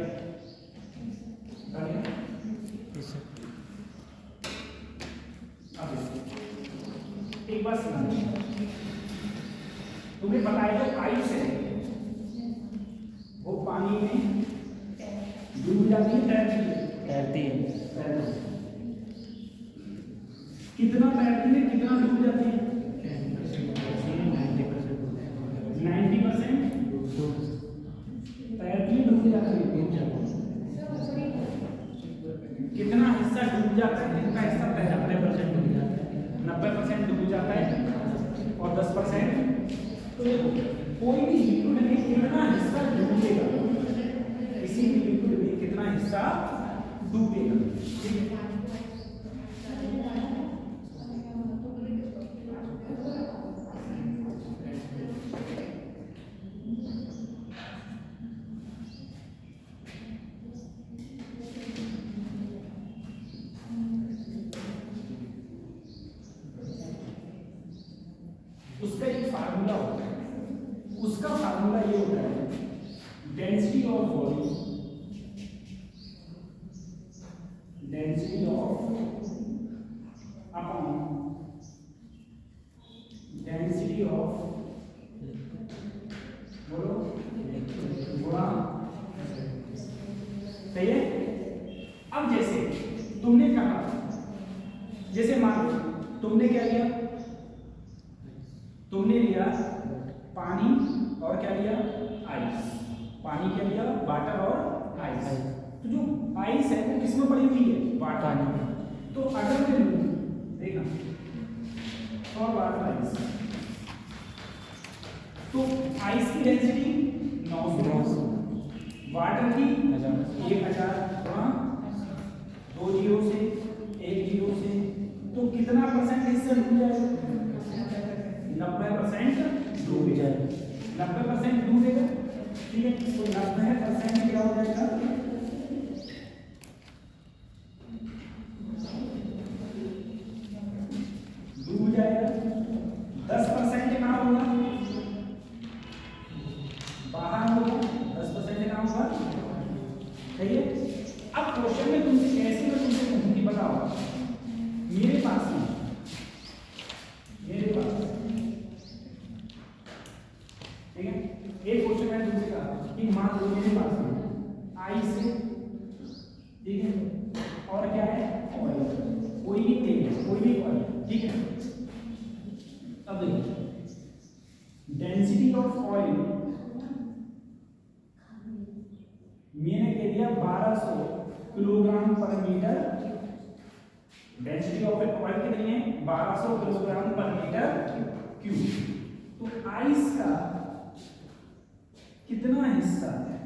यस सर। अब एक बात सुना, तुम्हें बताया जो आइस है वो पानी में डूब जाती है, तैरती है? तैरती है। कितना तैरती है, कितना डूब जाती है? 90% तैरती है, डूब जाती है। कितना हिस्सा डूब जाता है, कितना हिस्सा तैरता है? 90% डूब जाता है और 10%। तो कोई भी लिक्विड में कितना हिस्सा डूबेगा, किसी भी लिक्विड में कितना हिस्सा डूबेगा, ठीक है? उसका एक फार्मूला होता है, उसका फार्मूला ये होता है density of body, density of upon density of, बोलो, गुणा, सही है? अब जैसे तुमने कहा, जैसे मान लो तुमने क्या लिया, तुमने लिया पानी और क्या लिया, आइस। पानी क्या लिया, वाटर और आइस। तो जो आइस है वो किसमें पड़ी हुई है, वाटर में। तो अगर मैं लूं, देखना, और वाटर आइस, तो आइस की डेंसिटी 900, वाटर की 1000, 2 जीरो से 1 जीरो से, तो कितना परसेंट हिस्सा डूब जाएगा? 90% डूब जाएगा। 90% डूबेगा, ठीक है? तो 90% क्या हो जाएगा, डूब जाएगा। 10% कहाँ होगा, बाहर होगा। 10% कहाँ होगा, सही है? अब क्वेश्चन में तुमसे कैसे, मैं तुमसे कहूँ कि बताओ, मेरे पास ठीक है, एक क्वेश्चन मैंने तुमसे कहा कि मान लो मेरे पास में आइस है, ठीक है, और क्या है, ऑयल, कोई भी तेल है, कोई भी ऑयल, ठीक है? अब देखिए डेंसिटी ऑफ ऑयल मैंने कह दिया 1200 किलोग्राम पर मीटर, डेंसिटी ऑफ ऑयल कितनी है, 1200 किलोग्राम पर मीटर क्यूब। तो आइस का कितना हिस्सा है,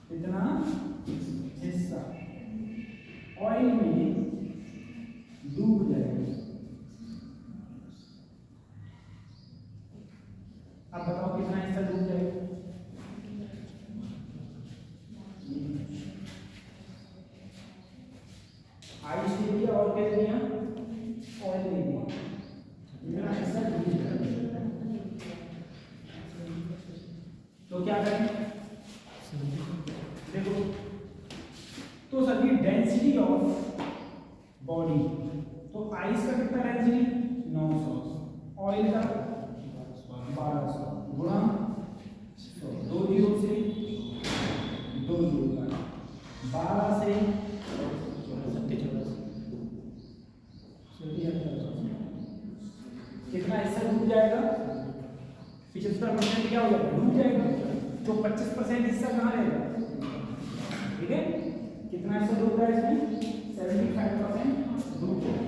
कितना हिस्सा ऑयल में डूब जाएगा? अब बताओ कितना हिस्सा डूब जाएगा? आइस ले लिया और क्या ले लिया, ऑयल ले लिया, इतना हिस्सा डूब जाएगा। तो क्या करें, देखो, तो सभी डेंसिटी ऑफ बॉडी, तो आइस का कितना डेंसिटी 900, ऑयल का 1200 गुणा 2 जीरो से 2 जीरो, 12 से 70, कितना हिस्सा डूब जाएगा, 75% क्या हो जाएगा, डूब जाएगा। तो 25% हिस्सा कहाँ रहेगा, ठीक है? कितना हिस्सा डूब रहा है इसमें, 75% डूब जाएगा।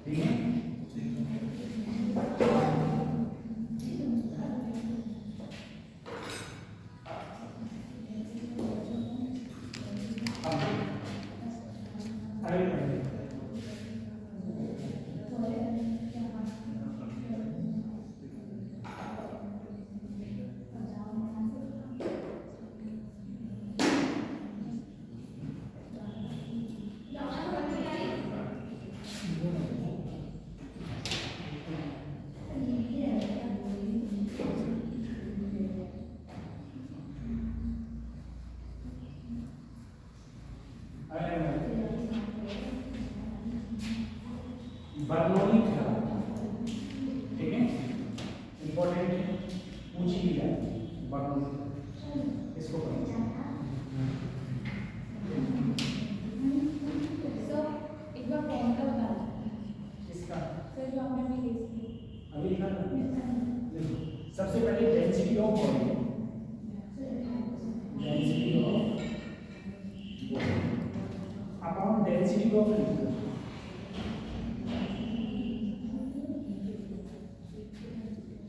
ठीक है? अरे बर्नौली थ्योरम, ठीक है, इंपॉर्टेंट है, पूछी भी जाती है बर्नौली थ्योरम, इसको पढ़िए। सर एक बार फॉर्मूला बता दो इसका सर जो आपने अभी लिख दी अभी लिखा था, देखो सबसे पहले density of body, density of upon density of liquid,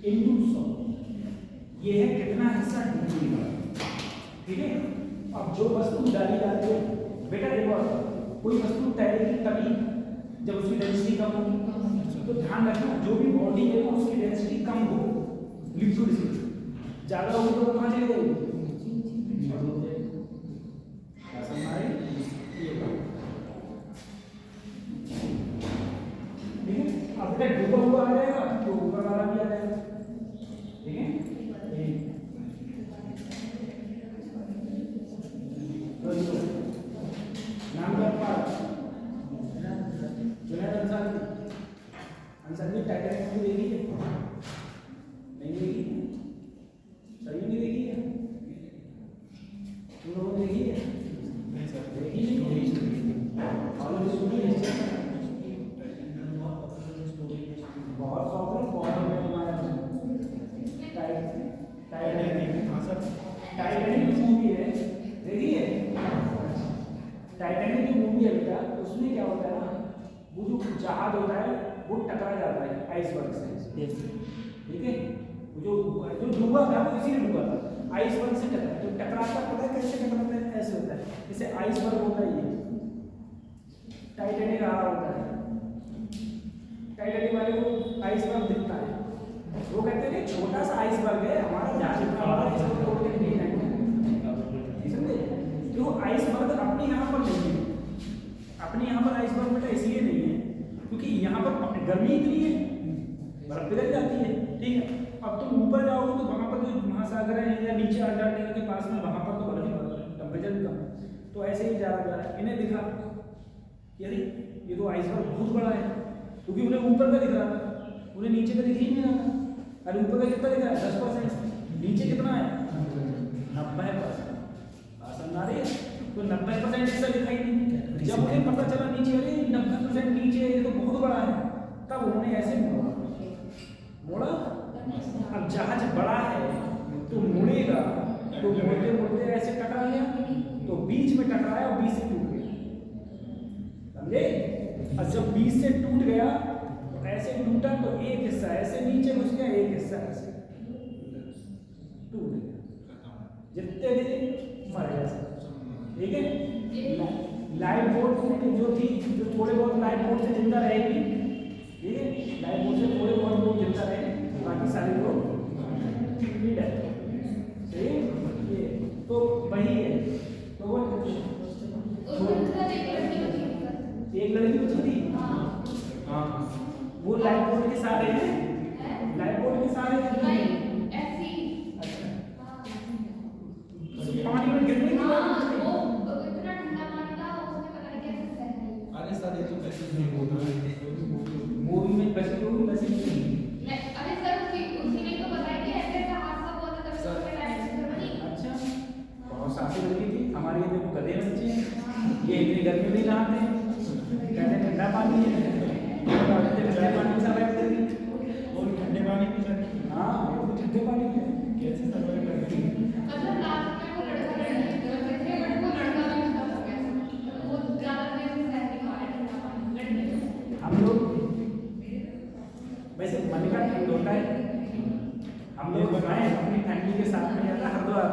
into 100, ये है कितना हिस्सा डूबेगा, ठीक है। अब जो वस्तु डाली जाती है, बेटा देखो कोई वस्तु तैरेगी तभी जब उसकी डेंसिटी कम होगी, तो ध्यान रखना जो भी बॉडी है उसकी डेंसिटी कम हो लिक्विड से, ज़्यादा होगी तो वो कहाँ चले जाएगी, ठीक है। अब तक डूबा हुआ आ जाएगा तो ऊपर वाला भी आ जाएगा, ठीक है। नाम का जुनैद अंसारी टाइटैनिक को देखी है, नहीं देखी है, सही नहीं देखी है, तुम लोगों ने देखी है, नहीं सर, देखी नहीं, और सुनी है, बहुत पॉपुलर, बहुत में तुम्हारा टाइटैनिक, हाँ सर, टाइटैनिक मूवी है, देखी है। टाइटैनिक की मूवी है बेटा, उसमें क्या होता है ना, वो जो जहाज होता है वो टकरा जाता है आइसबर्ग से, ठीक है। जो डूबा था वो इसीलिए डूबा था, आइसबर्ग से टकरा, तो टकराता पता है कैसे टकराता है, ऐसे होता है, जैसे आइसबर्ग होता है, ये टाइटैनिक आ रहा होता है, टाइटैनिक वाले को आइसबर्ग दिखता है, वो कहते हैं छोटा सा आइसबर्ग है, हमारा जहाज इतना बड़ा है, इसको तोड़ के नहीं जाएंगे, समझे। तो आइसबर्ग अपने यहाँ पर नहीं है, अपने यहाँ पर आइसबर्ग बेटा इसलिए नहीं है क्योंकि यहाँ पर गर्मी इतनी है, बर्फ पिघल जाती है, ठीक है। अब तुम ऊपर जाओगे तो वहाँ पर जो महासागर है या नीचे अंटार्कटिका के पास में, वहाँ पर तो बर्फ ही बर्फ है, टेम्परेचर भी कम है, तो ऐसे ही जा रहा है। इन्हें दिखा कि अरे ये तो आइसबर्ग बहुत बड़ा है, क्योंकि उन्हें ऊपर का दिख रहा था, उन्हें नीचे का दिख ही नहीं रहा था। अरे ऊपर का कितना दिख रहा है, 10%, नीचे कितना है 90%, आसान आ रही है, तो 90% हिस्सा दिखाई नहीं। जब उन्हें पता चला नीचे, अरे 90% नीचे ये तो बहुत बड़ा है, तब उन्होंने ऐसे मोड़ा। अब जहाज बड़ा है तो मुड़ेगा, तो मुड़ते मुड़ते ऐसे टकरा गया, तो बीच में टकराया और बीच से टूट गया, समझे। और जब बीच से टूट गया तो ऐसे टूटा, तो एक हिस्सा ऐसे नीचे घुस गया, एक हिस्सा ऐसे टूट गया, जितने थे मर गया, ठीक है। लाइफ बोट जो थी, जो थोड़े बहुत लाइफ बोट से जिंदा रहेगी, ठीक है, लाइफ बोट से थोड़े बहुत लोग जिंदा रहे, बाकी सारे लोग डेथ, सही। ये तो वही है, तो वो एक लड़की बची थी, हाँ, वो लाइफ बोट के सारे हैं, लाइफ बोट के सारे हैं, पानी में गिरने के बाद अरे सर ये तो कैसे नहीं होगा, मूवी में बची होगी, वैसे नहीं। अच्छा, बहुत सासी लड़की थी हमारी, ये देखो गधे बच्चे हैं, ये इतनी गर्मी में नहाते हैं, कहते ठंडा पानी है, ठंडे पानी में सर्वाइव करती, और ठंडे पानी में सर, हाँ वो ठंडे पानी में कैसे सर्वाइव करती है। हम लोग वैसे मन का ठंड होता है, हम लोग बनाए अपनी फैमिली के साथ में जाता हरिद्वार,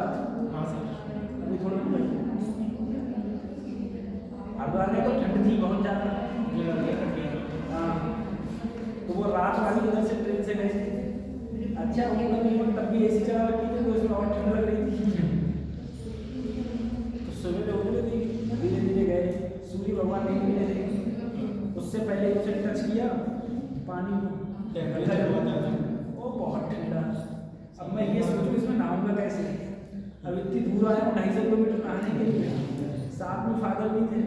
हाँ सर, अभी थोड़ा हरिद्वार में तो ठंड थी बहुत ज़्यादा, मुझे लग रहा है ठंडी है। हाँ, तो वो रात वाली उधर से ट्रेन से गए थे, अच्छा वो तब भी एसी चला रखी थी, तो उसमें और ठंड लग रही थी, तो सुबह में उठे थे, धीरे धीरे गए, सूर्य भगवान नहीं मिले थे, उससे पहले उसे टच किया पानी को, टेम्परेचर बहुत ज़्यादा, वो बहुत ठंडा। अब मैं ये सोचूं इसमें नहाऊंगा कैसे, अब इतनी दूर आया हूँ 250 किलोमीटर नहाने के लिए, साथ में फादर भी थे,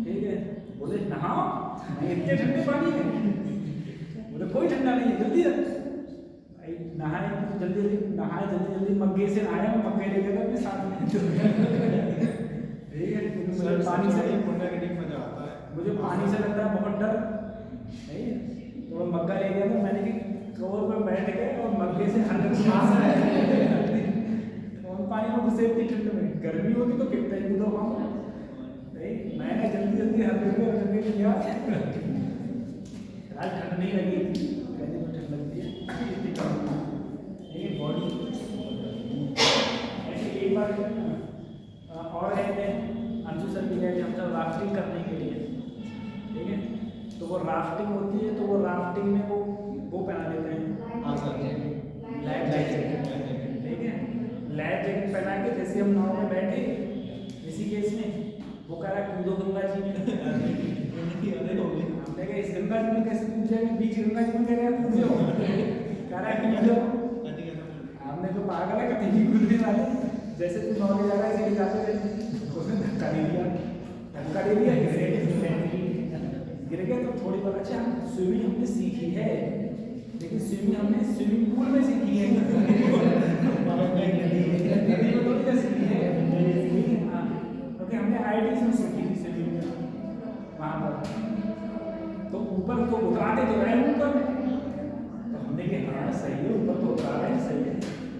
ठीक है, बोले नहाओ, नहीं इतने ठंडे पानी में बोले कोई ठंडा नहीं है, जल्दी भाई नहाए जल्दी जल्दी नहाए, जल्दी जल्दी मग्गे से नहाया, मैं मग्गे ले गया था अपने साथ में। ठीक है, मुझे पानी से मजा आता है। मुझे पानी से लगता है बहुत डर, नहीं तो मैं मग्गा ले गया था, मैंने कि कवर पर बैठ गए और मग्गे से हल्का सांस आया और पानी में घुसे इतनी ठंड में, गर्मी होती तो कितना ही कूदो वहाँ, नहीं मैंने जल्दी जल्दी हल्के गया, आज ठंड नहीं लगी, कहने को ठंड लगती है इतनी कम, लेकिन बॉडी ऐसे एक बार और गए थे अंशु सर भी गए थे हम सब राफ्टिंग करने के लिए, ठीक है, तो वो राफ्टिंग होती है तो वो राफ्टिंग में वो पहना देते हैं लाइफ जैकेट, ठीक है, लाइफ जैकेट पहना के जैसे हम नाव में बैठे इसी केस में वो कह रहा है कूदो गंगा जी में, हमने कहा इस गंगा जी में कैसे कूद जाएंगे, बीच गंगा जी में कह रहा है कूद जाओ, कह रहा है कूद जाओ, हमने तो पागल है कभी नहीं कूदने वाले, जैसे तू नाव ले जा रहा है ऐसे जाते थे, उसने धक्का दे दिया गिर गया, तो थोड़ी बहुत अच्छा स्विमिंग हमने सीखी है, लेकिन स्विमिंग हमने स्विमिंग पूल में सीखी है, नदी में थोड़ी ना सीखी है, क्योंकि हमने IITs में सीखी थी स्विमिंग वहाँ पर, तो ऊपर तो उतराते तो रहे ऊपर, तो हमने कहा हाँ सही है, ऊपर तो उतरा रहे हैं सही है,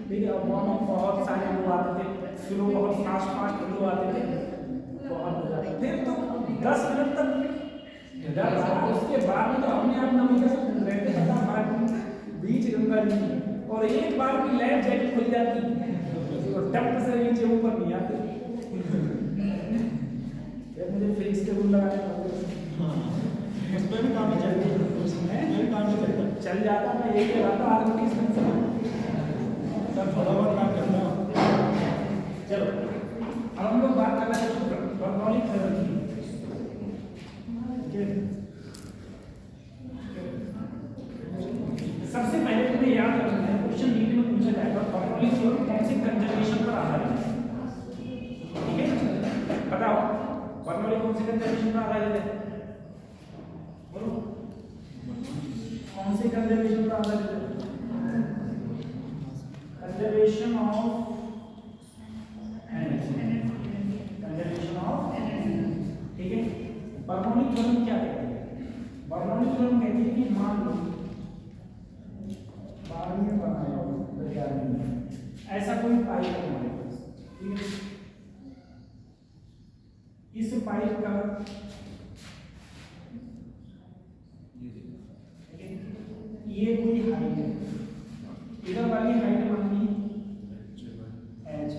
ठीक है, अब वहाँ बहुत सारे लोग आते थे, स्लो बहुत फास्ट लोग आते थे, बहुत फिर तो 10 मिनट तक उसके बाद में तो अपने आप नमी का रहते बीच गंगा जी, और एक बार की लाइफ जैकेट खुल जाती और टप से नीचे ऊपर नहीं आते, मुझे फ्रिज के रूल लगाने पड़ते, उसमें भी काफी चल जाता, मैं एक लगाता आदमी की सब थोड़ा बहुत काम करता हूँ। चलो अब हम लोग बात करना है बर्नौली थ्योरम की, सबसे पहले तुम्हें याद रखना है क्वेश्चन नीट में पूछा जाएगा बर्नौली थ्योरम कौन से कंजर्वेशन पर आधारित है, ठीक है, बताओ बर्नौली कौन से कंजर्वेशन पर आधारित है, बोलो कौन से कंजर्वेशन पर आधारित है, conservation of energy, conservation of, ठीक है। बर्नौली थ्योरम क्या कहती है, बर्नौली थ्योरम कहती है कि मान लो बाद में बनाया ऐसा कोई पाइप है हमारे पास, ठीक है, इस पाइप का ये कोई हाइट है, इधर वाली हाइट मान ली h,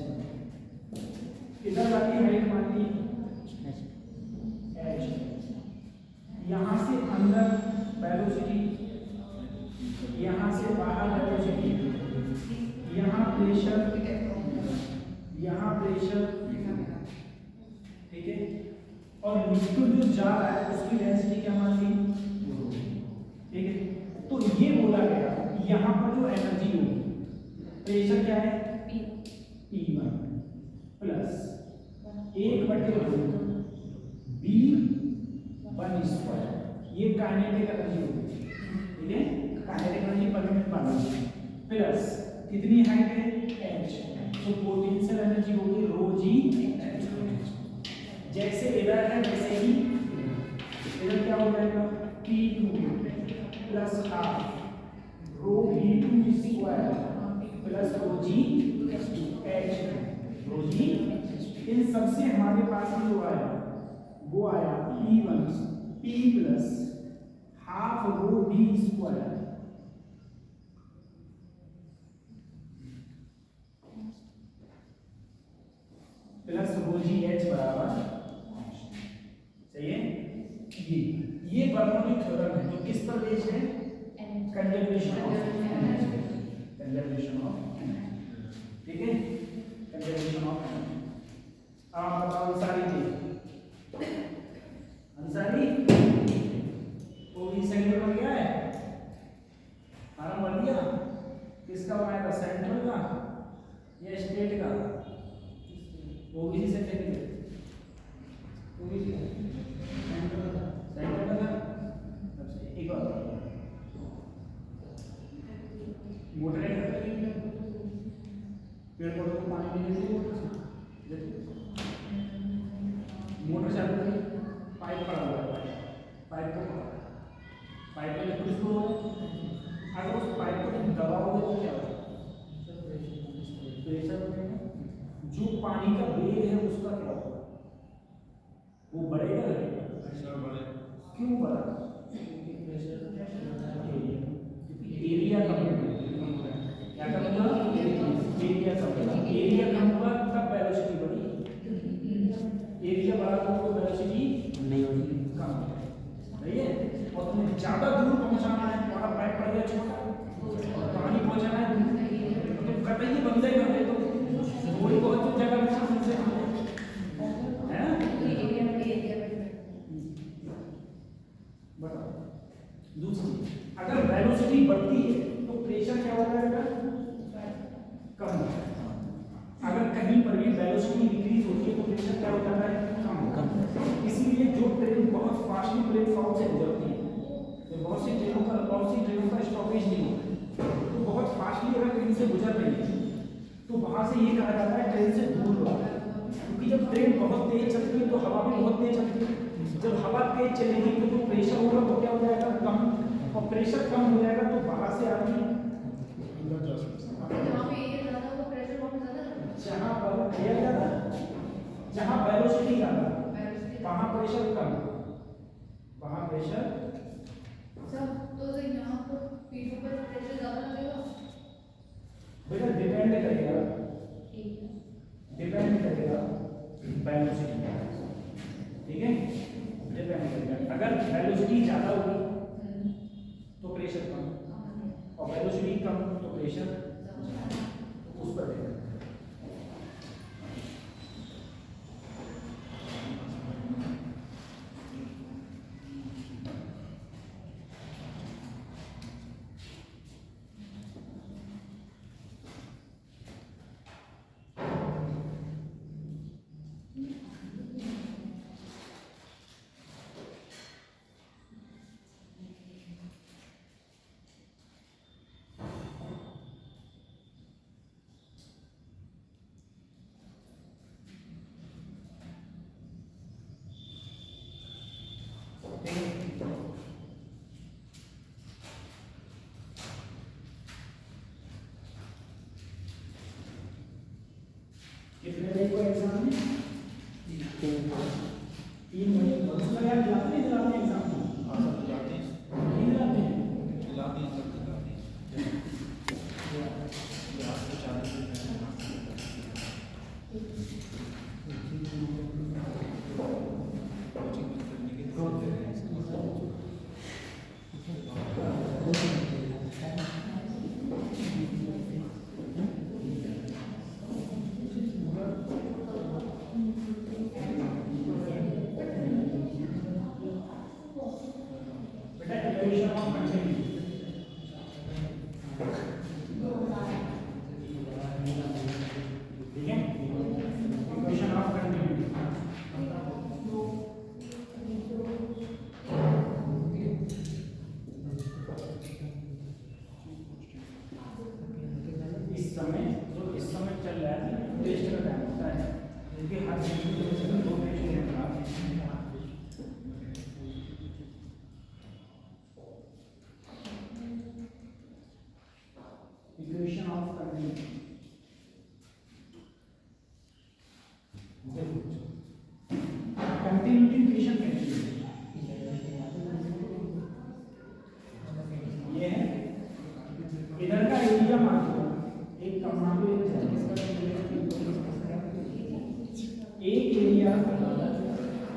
इधर वाली हाइट मान ली h, यहाँ से अंदर वेलोसिटी, यहाँ से बाहर वेलोसिटी, यहाँ प्रेशर, ठीक है, और लिक्विड जो जा रहा है उसकी डेंसिटी क्या मान ली, ठीक है, तो ये बोला गया यहाँ पर जो एनर्जी होगी, प्रेशर क्या है P1 प्लस 1/2 V1 स्क्वायर, ये काइनेटिक एनर्जी होगी, ठीक है, काइनेटिक एनर्जी पर यूनिट माना, प्लस कितनी हाइट है h, तो पोटेंशियल एनर्जी होगी ρg, जैसे इधर है वैसे ही इधर क्या हो जाएगा P2 plus half ρV2 square plus ρg h, ρg इन सबसे हमारे पास जो आया वो आया P1 P plus half ρV square plus ρg h बराबर, सही है, ये बर्नौली थ्योरम है जो किस पर बेस्ड है, कंजर्वेशन ऑफ एनर्जी, ठीक है, कंजर्वेशन ऑफ एनर्जी। अब बताओ अंसारी जी, अंसारी कोई सेंटर बन गया है, फार्म भर दिया, किसका बनाएगा, सेंट्रल का या स्टेट का, ओबीसी से टेक, ओबीसी सेंट्रल का ज़्यादा दूर पहुंचाना है, तुम्हारा पाइप पड़ गया छोटा, पानी पहुंचाना है तो कतई बंदे कर दे, तो थोड़ी बहुत जगह में से है। बताओ दूसरी, अगर वेलोसिटी बढ़ती है तो प्रेशर क्या हो जाएगा, कम हो जाएगा। अगर कहीं पर भी वेलोसिटी इंक्रीज होती है तो प्रेशर क्या हो जाता है, कम। इसीलिए जो ट्रेन बहुत फास्टली प्लेटफॉर्म से गुजरती है, तो बहुत सी ट्रेनों का स्टॉपेज नहीं होता है, तो बहुत फास्टली अगर ट्रेन से गुजर रही है तो वहाँ से ये कहा जाता है ट्रेन से दूर लो, क्योंकि जब ट्रेन बहुत तेज चलती है तो हवा भी बहुत तेज चलती है। जब हवा तेज चलेगी तो जो प्रेशर होगा वो क्या हो जाएगा, कम, और प्रेशर कम हो जाएगा तो बाहर से आदमी जहाँ पर एयर ज़्यादा, जहाँ वेलोसिटी ज़्यादा वहाँ प्रेशर कम, वहाँ प्रेशर। बेटा डिपेंड करेगा वेलोसिटी, ठीक है, डिपेंड करेगा। अगर वेलोसिटी ज़्यादा होगी तो प्रेशर कम, और वेलोसिटी कम तो प्रेशर उस पर डिपेंड। कितने बजे को एग्जाम है, 3 बजे। बच्चों यार दिलाते नहीं दिलाते एग्जाम में, हाँ सब जाते हैं, नहीं दिलाते हैं। दिलाते हैं, सब दिलाते हैं। यहाँ से 40 कोचिंग बंद करने के लिए बेटा इक्वेशन ऑफ कंटिन्यूटी, ठीक है, इक्वेशन ऑफ कंटिन्यूटी। इस समय चल रहा है टेस्ट का टाइम होता है, क्योंकि हर दिन की वजह से 2 टेस्ट लेना है। Equation of continuity, continuity equation कैसी है, ये है इधर का एरिया मान लो, एक कम मान लो, एक एरिया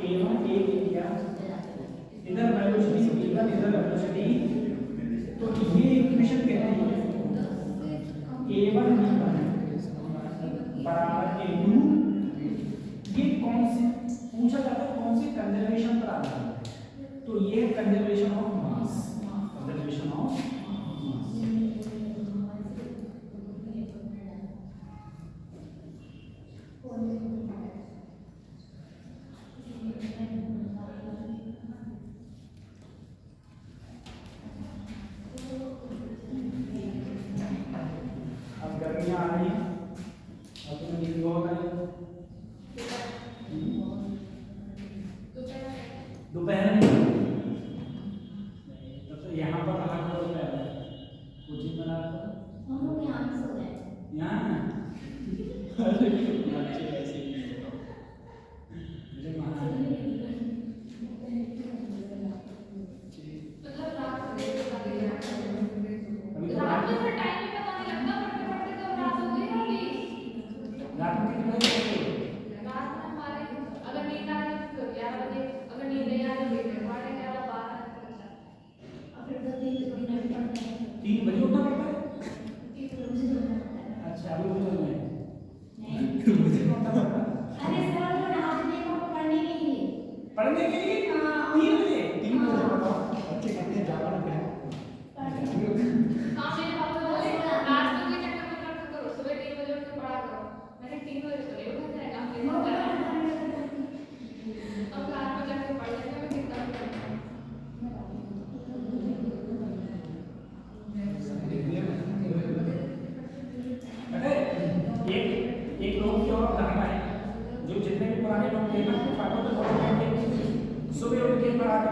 A1, एक एरिया इधर वेलोसिटी B1, इधर वेलोसिटी, तो ये इक्वेशन कहते हैं A1 B1 बराबर A2। ये कौन से पूछा जाता है, कौन से कंजर्वेशन पर आधारित है, तो ये conservation of mass, conservation of अब गर्मियाँ आ रही हैं, अब तुम्हें लिखना होगा दोपहर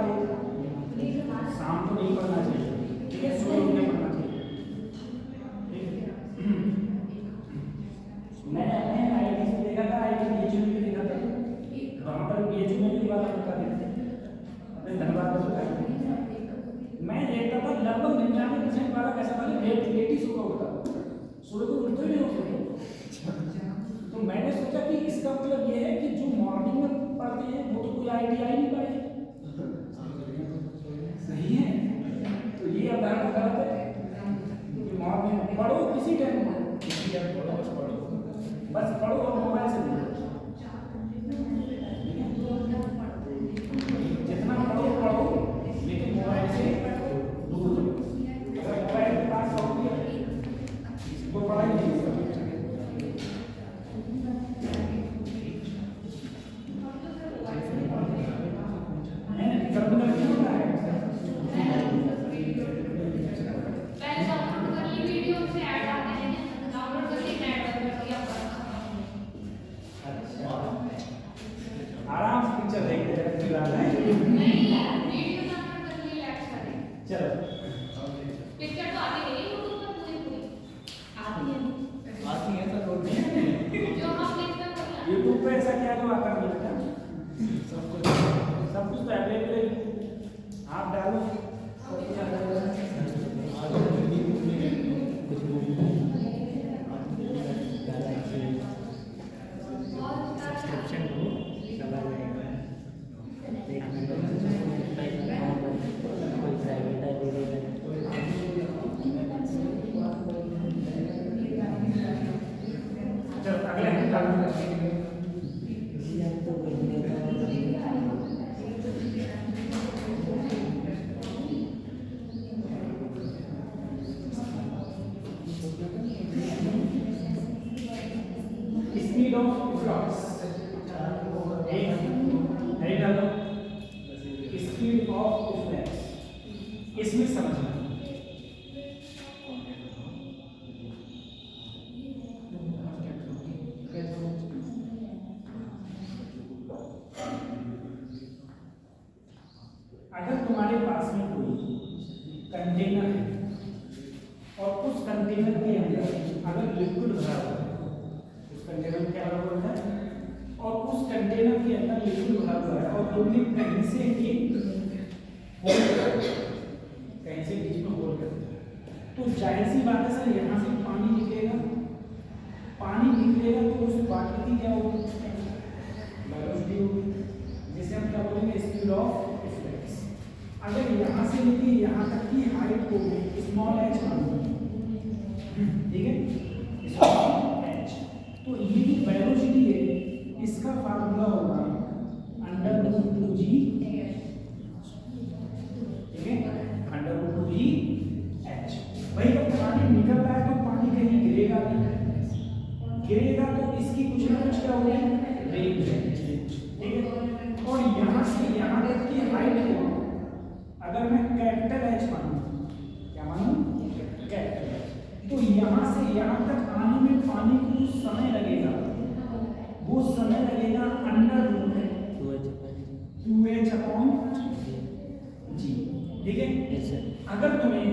हो, शाम को नहीं पढ़ना चाहिए, ठीक है, सुबह उठ के पढ़ना चाहिए। मैंने अपने आईआईटी से देखा था, आईआईटी बीएचयू में भी देखा था, वहाँ पर बीएचयू में भी बात होता है, अपने धनबाद में बताया मैं देखता था लगभग 99% वाला कैसा था, लेट ही सुबह उठता, सुबह को उठते ही नहीं होते। तो मैंने सोचा कि इसका मतलब ये है कि जो मॉर्निंग में पढ़ते हैं वो तो कोई आईटीआई नहीं पढ़े, सही है। तो ये अवधारणा गलत है कि मॉर्निंग में पढ़ो, किसी टाइम पढ़ो, किसी टाइम पढ़ो, बस पढ़ो और मोबाइल से दूर, जितना पढ़ो पढ़ो लेकिन मोबाइल से दूर रहो। अगर मोबाइल के पास रहोगे तो पढ़ाई नहीं होगी। आराम से पिक्चर देखते रहते चलो पिक्चर तो आती नहीं यूट्यूब पर पूरी आती है तो रोड में जो हम देखते हैं यूट्यूब पे ऐसा क्या जो आता नहीं लगता, सब कुछ सब कुछ तो अवेलेबल है, आप डालो सब कुछ अवेलेबल है। सब्सक्रिप्शन हो चला जाएगा, देखने को कोई प्राइवेट है दे देगा। चलो अगले हम चालू करते हैं। तो कोई नहीं speed of flux speed of flux इसमें समझना अगर तुम्हारे पास में कोई कंटेनर है और उस कंटेनर के अंदर अगर लिक्विड भरा हुआ है, उस कंटेनर में क्या भरा हुआ है और उस कंटेनर के अंदर लिक्विड भरा हुआ है और तुमने कहीं से एक होल कहीं से बीच में होल कर दिया, तो जाहिर सी बात है सर यहाँ से पानी निकलेगा, पानी निकलेगा तो उस वाटर की क्या होगी, वेलोसिटी होगी, जिसे हम क्या बोलेंगे स्पीड ऑफ फ्लक्स। अगर यहाँ से लेके यहाँ तक की हाइट को स्मॉल एच मानूंगा, ठीक है, स्मॉल एच, तो ये जो वेलोसिटी है इसका फार्मूला होगा अंडर रूट 2g, ठीक है, अंडर रूट 2g h। भाई जब पानी निकल रहा है तो पानी कहीं गिरेगा नहीं, गिरेगा तो इसकी कुछ ना कुछ क्या होगी, रेंज है, ठीक है। और यहाँ से यहाँ तक की हाइट को अगर मैं कैपिटल एच मानूं, क्या मानूं, कैपिटल एच, तो यहाँ से यहाँ तक आने में पानी को जो समय लगेगा वो समय लगेगा अंडर रूट 2h अपॉन जी, ठीक है। अगर तुम्हें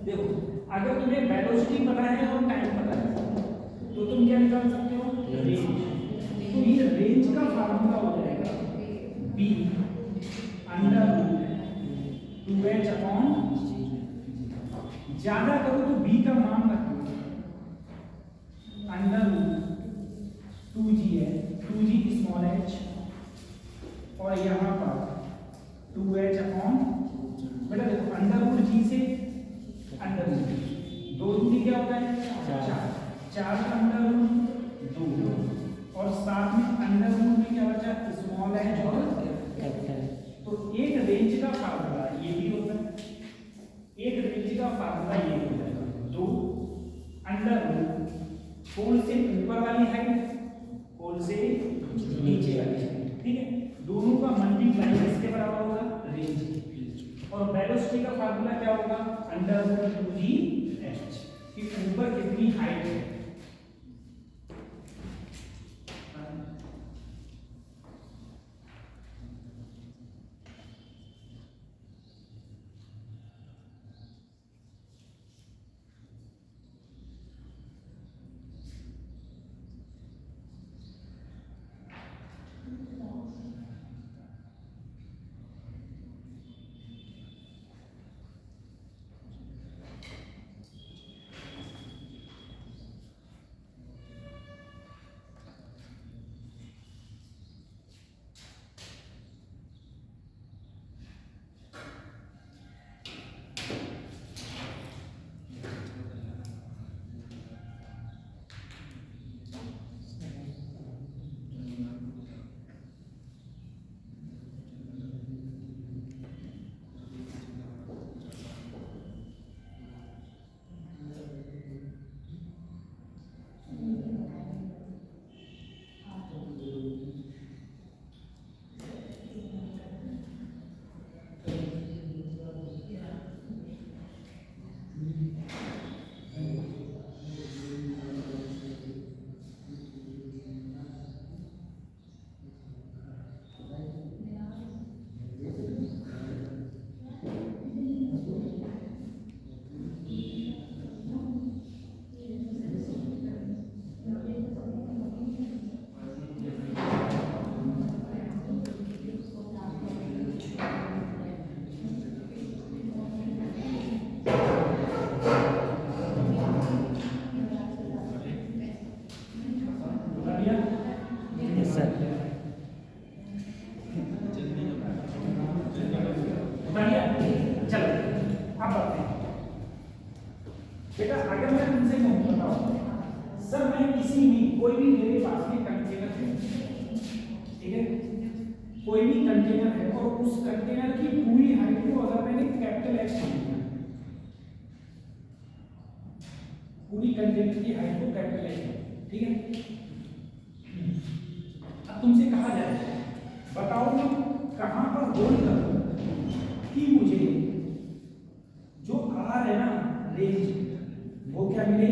देखो अगर तुम्हें वेलोसिटी पता है और टाइम पता है तो तुम क्या निकाल सकते हो, रेंज। तो ये रेंज का फार्मूला हो जाएगा b under root 2h upon, ज्यादा करो तो b का मान रखो अंडर रूट 2g है, 2g स्मॉल h और यहाँ पर 2h अपॉन, बेटा देखो अंडर रूट g से अंडर रूट दो दूनी क्या होता है, चार, चार का अंडर रूट 2 और साथ में अंडर रूट में क्या बचा, स्मॉल h और कैपिटल। तो एक रेंज का फार्मूला ये भी होता है, एक रेंज का फार्मूला ये होता है 2 अंडर रूट पोल से ऊपर वाली हाइट पोल से नीचे वाली हाइट, ठीक है, दोनों का मल्टीप्लाई किसके बराबर होगा, रेंज। और वेलोसिटी का फार्मूला क्या होगा, अंडर रूट 2g h, कि ऊपर कितनी हाइट है। मैं तुमसे कहूँ बताओ सर, मैं किसी भी कोई भी मेरे पास में कंटेनर है, ठीक है, कोई भी कंटेनर है और उस कंटेनर की पूरी हाइट को अगर मैंने कैपिटल H मान लिया, पूरी कंटेनर की हाइट को कैपिटल H, ठीक है। अब तुमसे कहा जाए बताओ मैं कहां पर होल्ड करूं कि मुझे जो R है ना रेंज वो क्या मिले,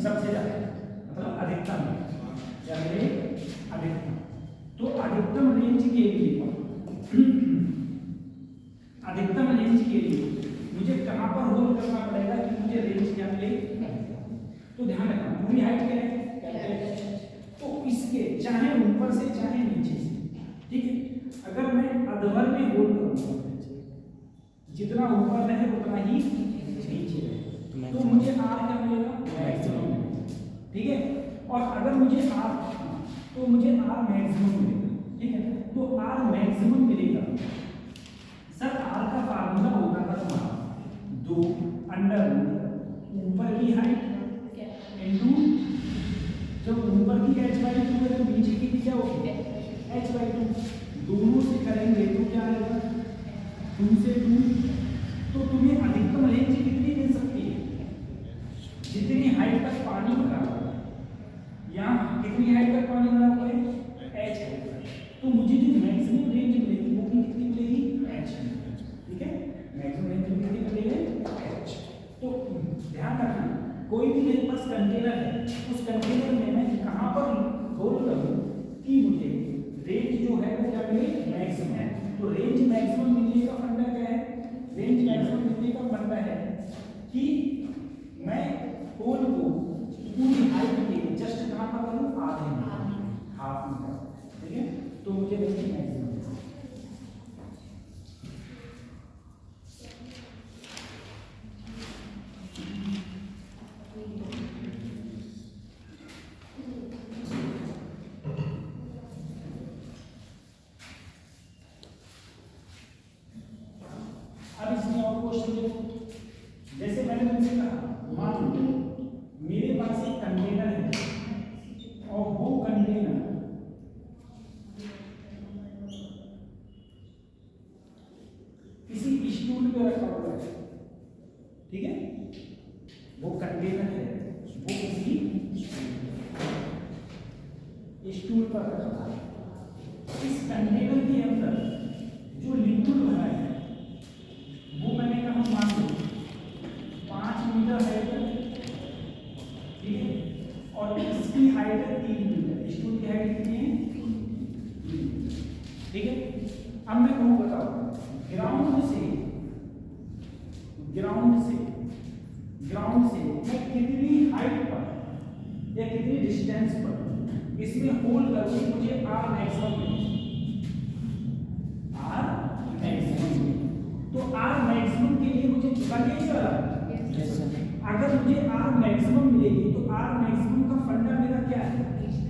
सबसे ज्यादा मतलब अधिकतम क्या मिले, अधिकतम। तो अधिकतम रेंज के लिए अधिकतम रेंज के लिए मुझे कहां पर होल्ड करना पड़ेगा कि मुझे रेंज क्या मिले। तो ध्यान रखना पूरी हाइट क्या है, तो इसके चाहे ऊपर से चाहे नीचे से, ठीक है। अगर मैं अधवर में होल्ड करूंगा जितना ऊपर रहे उतना ही नीचे रहे, तो मुझे R क्या मिलेगा, मैक्सिमम, ठीक है। और अगर मुझे R तो मुझे R मैक्सिमम मिलेगा, ठीक है। तो R मैक्सिमम मिलेगा सर, R का फार्मूला होगा था तुम्हारा 2 अंडर ऊपर की हाइट इनटू जब ऊपर की h/2 है तो नीचे की क्या होगी h/2, दोनों से करेंगे तो क्या आएगा 2 से 2। तो तुम्हें अधिकतम रेंज कितनी मिल सकती है, जितनी हाइट तक पानी भरा हुआ है, यहाँ कितनी हाइट तक पानी भरा हुआ है h है, तो मुझे जो मैक्सिमम रेंज मिलेगी वो कितनी मिलेगी h, ठीक है। मैक्सिमम रेंज कितनी मिलेगी h। तो ध्यान रखना कोई भी मेरे पास कंटेनर है, उस कंटेनर में मैं कहां पर होल्ड करूं कि मुझे रेंज जो है वो क्या मिले, मैक्सिमम है। तो रेंज मैक्सिमम मिलने का फंडा क्या है, रेंज मैक्सिमम मिलने का फंडा है कि मैं होल को पूरी हाइट के जस्ट कहां पर करूं, आधे में, हाफ में, ठीक है। तो मुझे रेंज मैक्सिमम जैसे मैंने तुमसे कहा, मान लो मेरे पास एक कंटेनर है और वो कंटेनर किसी स्टूल पे रखा हुआ है, ठीक है। वो कंटेनर है वो किसी स्टूल पर रखा हुआ है। इस कंटेनर के अंदर जो लिक्विड भरा है वो मैंने कहा मान लो 5 मीटर है, ठीक है। और इसकी हाइट है 3 मीटर, स्टूल की हाइट कितनी है, ठीक है। अब मैं कहूँ बताओ ग्राउंड से मैं कितनी हाइट पर या कितनी डिस्टेंस पर इसमें होल्ड करूँ मुझे R मैक्सिमम मिले, R मैक्सिमम। तो R मैक्सिमम के लिए मुझे बताइए चला, अगर मुझे R मैक्सिमम मिलेगी तो R मैक्सिमम का फंडा मेरा क्या है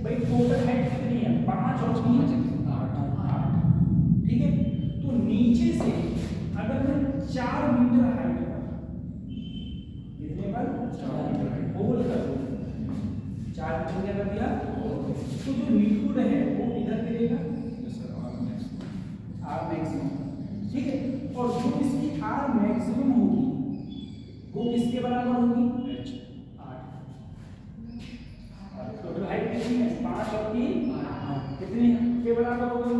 भाई, टोटल हाइट कितनी है 5 और 3 8, ठीक है। तो नीचे से अगर मैं 4 मीटर हाइट पर कितने पर 4 मीटर होल्ड करूं, 4 मीटर क्या कर दिया, तो जो लिक्विड है वो इधर गिरेगा R मैक्सिमम, ठीक है। और जो इसकी R मैक्सिमम होगी वो किसके बराबर होगी, 8। टोटल हाइट कितनी है 5 और 3 कितनी के बराबर होगा,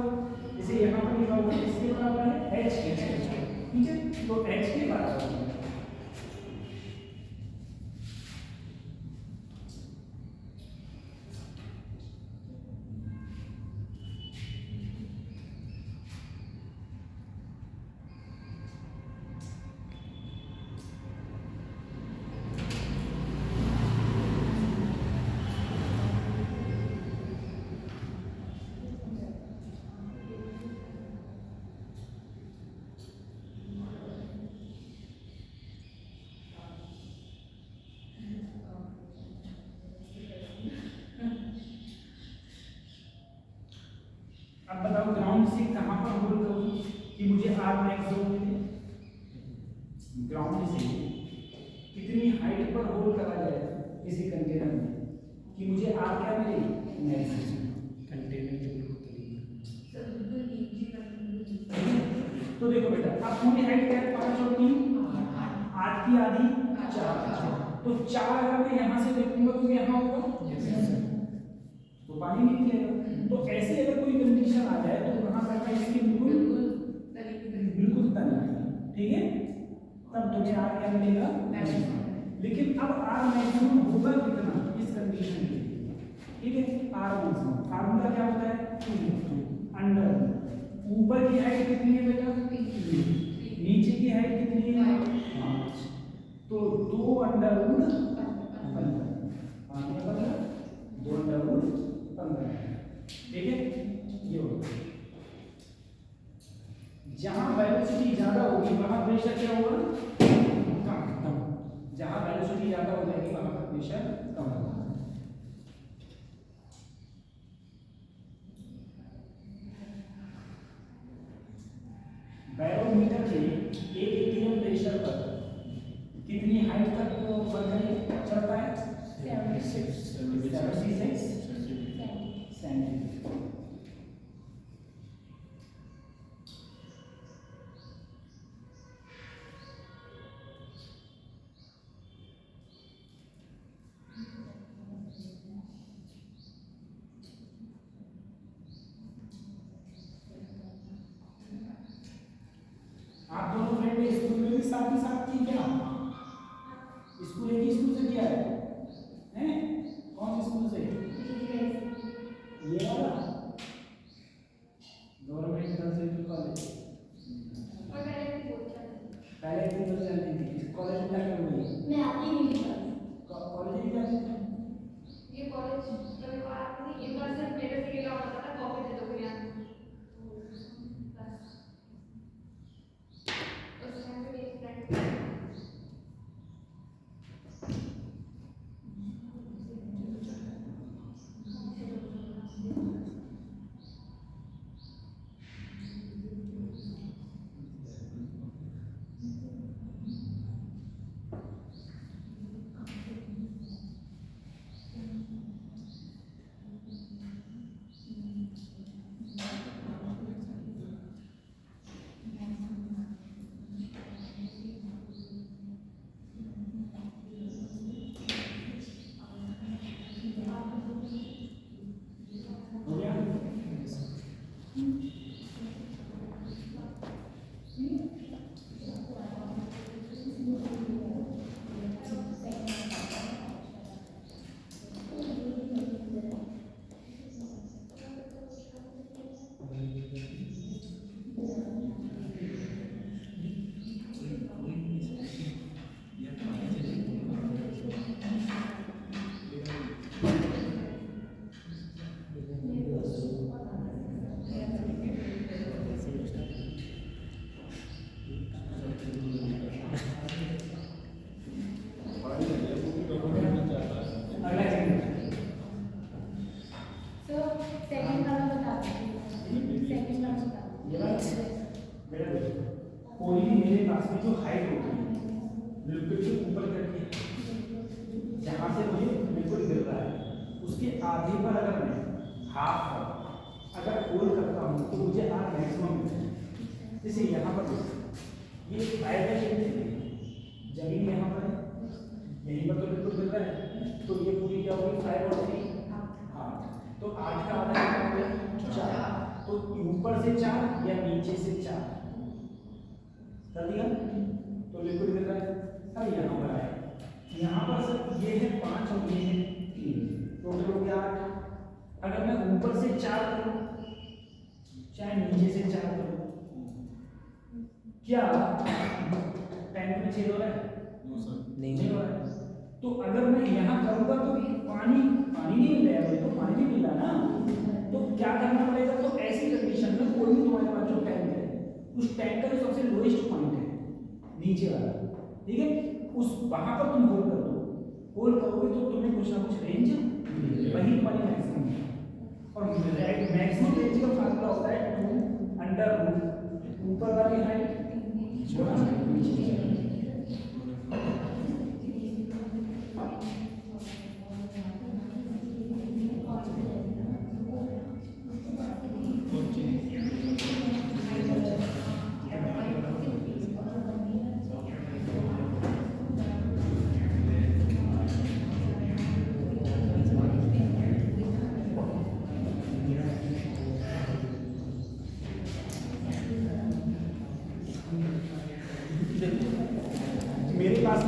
इसे यहाँ पर लिखा होगा इसके बराबर है h, ठीक है। तो h के बराबर है। अब बताओ ग्राउंड से कहां पर होल्ड करूं कि मुझे R मैक्सिमम मिले, ग्राउंड से कितनी हाइट पर होल करा जाए किसी कंटेनर में कि मुझे आर क्या मिलेगी, मैक्सिमम कंटेनर के बिल्कुल करीब। सर बिल्कुल इजी कर। तो देखो बेटा अब पूरी हाइट क्या है, 5 और 3 8 की आधी 4, तो 4 अगर मैं यहाँ से देखूंगा तो यहाँ होगा तो पानी नहीं निकलेगा। तो ऐसे अगर कोई कंडीशन आ जाए तो वहां करना इसकी बिल्कुल बिल्कुल तनी, ठीक है, तब तुम्हें आर क्या मिलेगा, लेकिन अब आर मैक्सिमम होगा कितना इस कंडीशन के लिए, ठीक है। आर मैक्सिमम फार्मूला क्या होता है, अंडर ऊपर की हाइट कितनी है बेटा, नीचे की हाइट कितनी है, 5, तो 2 अंडर रूट 15, 2 अंडर रूट 15, ठीक है। ये होगा जहां वेलोसिटी ज्यादा होगी वहां प्रेशर क्या होगा, कम। जहां वेलोसिटी ज्यादा हो जाएगी वहां पर प्रेशर कम होगा। बैरोमीटर के 1 एटीएम प्रेशर पर कितनी हाइट तक बढ़ चलता है, 76 सेंटीमीटर। आप दोनों फ्रेंड ने स्कूल में भी साथ ही साथ की क्या, स्कूल एक ही स्कूल से किया है, हैं? कौन से स्कूल से, ये वाला गवर्नमेंट गर्ल्स इंटर कॉलेज, पहले दिन तो चलती थी, कॉलेज में क्या कर रही है, मैं आती नहीं थी कॉलेज ही जाती थी, ये कॉलेज कभी को आती नहीं, एक बार सिर्फ मेरे से क्या होता था, कॉपी दे दो भैया बस, उस टाइम पे मेरी फ्रेंड हो गया। अगला सेकंड तो सेकंड वाला बता दीजिए, सेकंड वाला बता ये बात बेटा देखो, कोई भी मेरे पास में जो हाइट होती है लिक्विड के ऊपर करके जहाँ से मुझे लिक्विड गिर रहा है उसके आधे पर अगर मैं हाफ पर अगर होल करता हूँ तो मुझे आर मैक्सिमम मिलता है। जैसे यहाँ पर ये फायर का शेप देखिए, जमीन यहाँ पर है, यहीं पर तो लिक्विड गिर रहा है, तो ये पूरी क्या होगी 5 और 3 8, तो 8 का आधा कितना हो गया 4, तो ऊपर से 4 या नीचे से 4 कर दिया, तो लिक्विड गिर रहा है। अब यहाँ पर आए, यहाँ पर सर ये है 5 और ये है 3, टोटल हो गया 8। अगर मैं ऊपर से 4 करूँ चाहे नीचे से 4 करूँ, क्या टैंक में छेद हो रहा है, नहीं हो रहा है। तो अगर मैं यहाँ करूँगा तो पानी नहीं मिल रहा है, तो पानी नहीं मिल रहा ना, तो क्या करना पड़ेगा, तो ऐसी कंडीशन में कोई भी तुम्हारे पास जो टैंक है उस टैंक का जो सबसे लोएस्ट पॉइंट है नीचे वाला, ठीक है, उस वहां पर तुम होल कर दो, होल करोगे तो तुम्हें कुछ ना कुछ रेंज मिलेगी, वही तुम्हारी मैक्सिमम है। और मैक्सिमम रेंज का फार्मूला होता है 2 अंडर रूट ऊपर वाली हाइट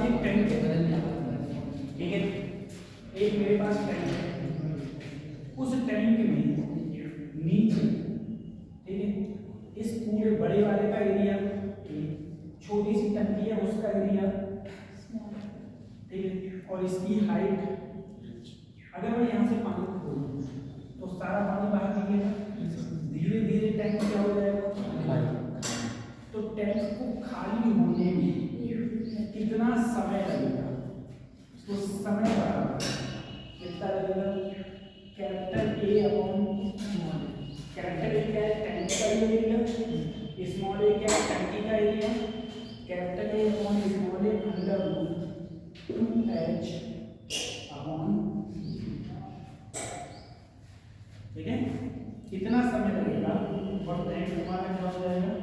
एक टैंक है, ठीक है, एक मेरे पास टैंक है, उस टैंक में नीचे, ठीक है, इस पूरे बड़े वाले का एरिया, छोटी सी टंकी है उसका एरिया, ठीक है, और इसकी हाइट, अगर मैं यहाँ से पानी खोलूँ तो सारा पानी बाहर निकलेगा, धीरे धीरे टैंक क्या हो जाएगा, तो टैंक को खाली होने में कितना समय लगेगा, तो समय बराबर कितना लगेगा, capital A upon small A. Capital A क्या है, टैंक का एरिया, स्मॉल ए क्या है, टंकी का area, capital A upon small a under root 2h upon, ठीक है, कितना समय लगेगा और टैंक हमारा क्या हो जाएगा,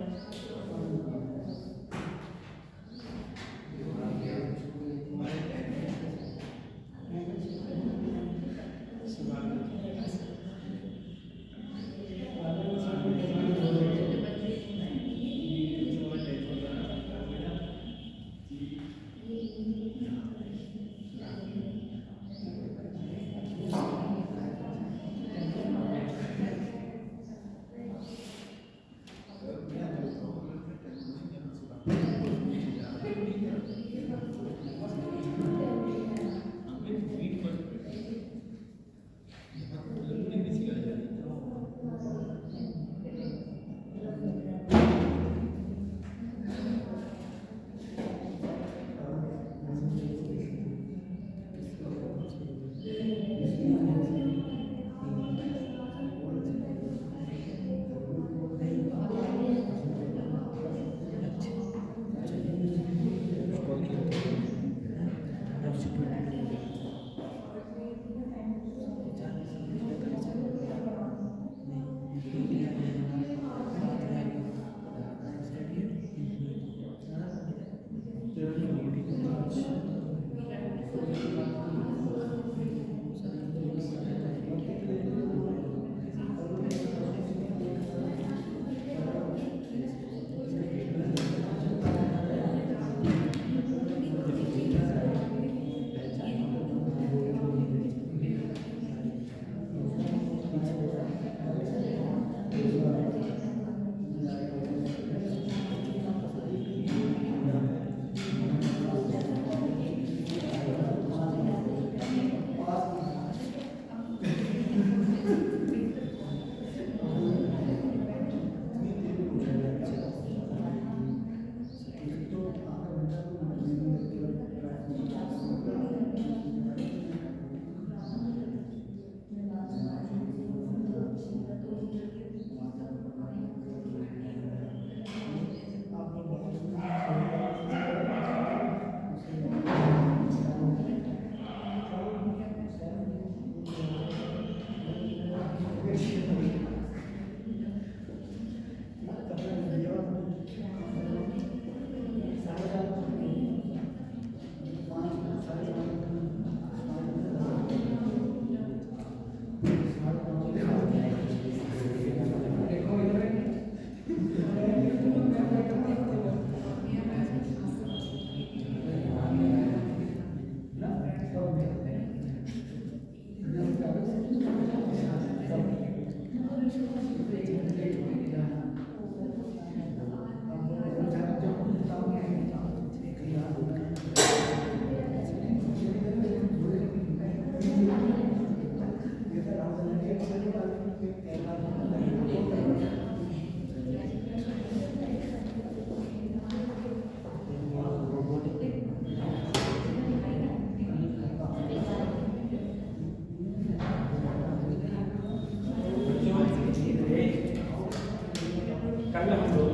कल हम लोग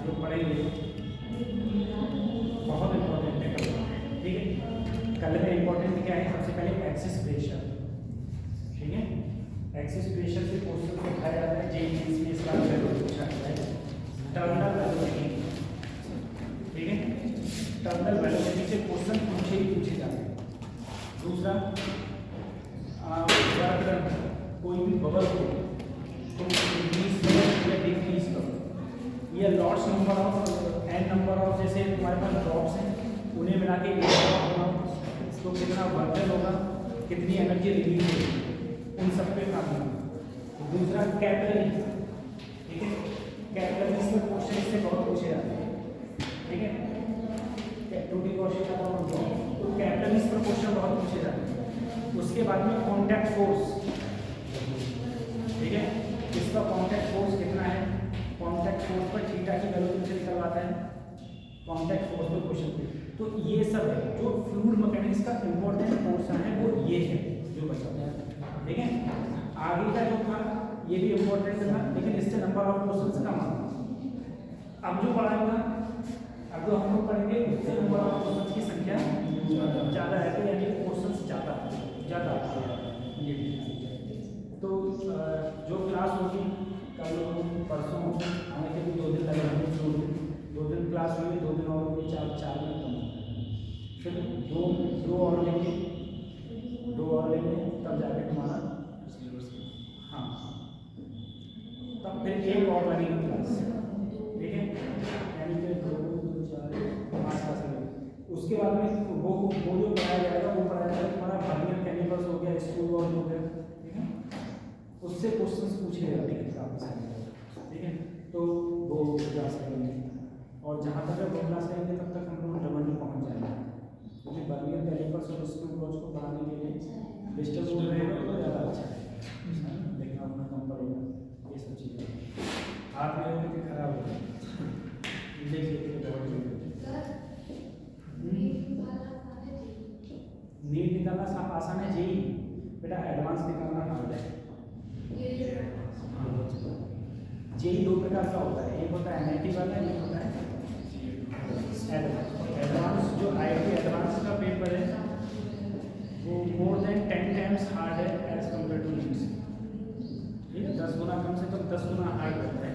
जो पढ़ेंगे बहुत इम्पोर्टेंट है कल, ठीक है। कल में इम्पोर्टेंट क्या है, सबसे पहले एक्सिस प्रेशर, ठीक है। एक्सिस प्रेशर से क्वेश्चन को उठाया जाता है, जेईई में इसका आंसर पूछा जाता है टर्मिनल वेलोसिटी, ठीक है। टर्मिनल वेलोसिटी से क्वेश्चन पूछे जाते हैं। दूसरा कोई भी बबल को तो इंक्रीज करो या डिक्रीज करो, ये lots number of n number of, जैसे तुम्हारे पास ड्रॉप्स हैं उन्हें मिला के इसको कितना वर्जन होगा, कितनी एनर्जी रिलीज होगी, उन सब पे काम होगा। दूसरा कैपिलरी, ठीक है, कैपिलरी में क्वेश्चन इससे बहुत पूछे जाते हैं, ठीक है, टूटी क्वेश्चन का तो कैपिलरीज पर क्वेश्चन बहुत पूछे जाते हैं। उसके बाद में कॉन्टैक्ट फोर्स, ठीक है, इसका कॉन्टैक्ट फोर्स कितना है, कॉन्टैक्ट फोर्स पर थीटा की वैल्यू तुमसे निकलवाता है, कॉन्टैक्ट फोर्स पर क्वेश्चन पे। तो ये सब है जो फ्लूइड मैकेनिक्स का इंपॉर्टेंट पोर्शन है, वो ये है जो बचा है, ठीक है। आगे का जो था ये भी इम्पोर्टेंट था, लेकिन इससे नंबर ऑफ क्वेश्चंस कम आता। अब जो पढ़ाएगा, अब जो हम लोग पढ़ेंगे उससे नंबर ऑफ क्वेश्चंस की संख्या ज़्यादा है, तो यानी क्वेश्चंस ज़्यादा ये। तो जो क्लास होगी कल परसों आने के लिए 2 दिन लगेंगे, 2 दिन क्लास हुई, 2 दिन और हुई, 4 दिन कम, फिर दो और लेंगे, तब जाके तुम्हारा हाँ, तब फिर एक और लगेगी क्लास, ठीक है, यानी कि 2 4 5 क्लास लगेगी। उसके बाद में वो जो पढ़ाया जाएगा वो पढ़ाया जाएगा तुम्हारा वर्नियर कैलिपर्स हो गया, स्क्रू गॉज हो गया, ठीक है, उससे क्वेश्चंस पूछे जाते हैं काफ़ी सारे, ठीक है। तो वो क्लास करेंगे, और जहाँ तक वो क्लास करेंगे तब तक हम लोग डबल में पहुँच जाएंगे, क्योंकि वर्नियर कैलिपर्स और स्क्रू गॉज को पढ़ाने के लिए डिस्टर्ब हो रहे हो तो ज़्यादा अच्छा है, लेकिन अपना कम पड़ेगा, ये सब चीज़ें हाथ में होगी तो खराब हो जाएगा, देख लेते बहुत नीट निकालना आसान है, जेई बेटा एडवांस निकालना हार्ड है। जेई 2 प्रकार का होता है, एक होता है एनआईटी वाला, एक होता है एडवांस। जो आईआईटी एडवांस का पेपर है वो मोर देन 10 टाइम्स हार्ड है एज कम्पेयर टू नीट्स, ठीक है, 10 गुना कम से कम 10 गुना हार्ड होता है।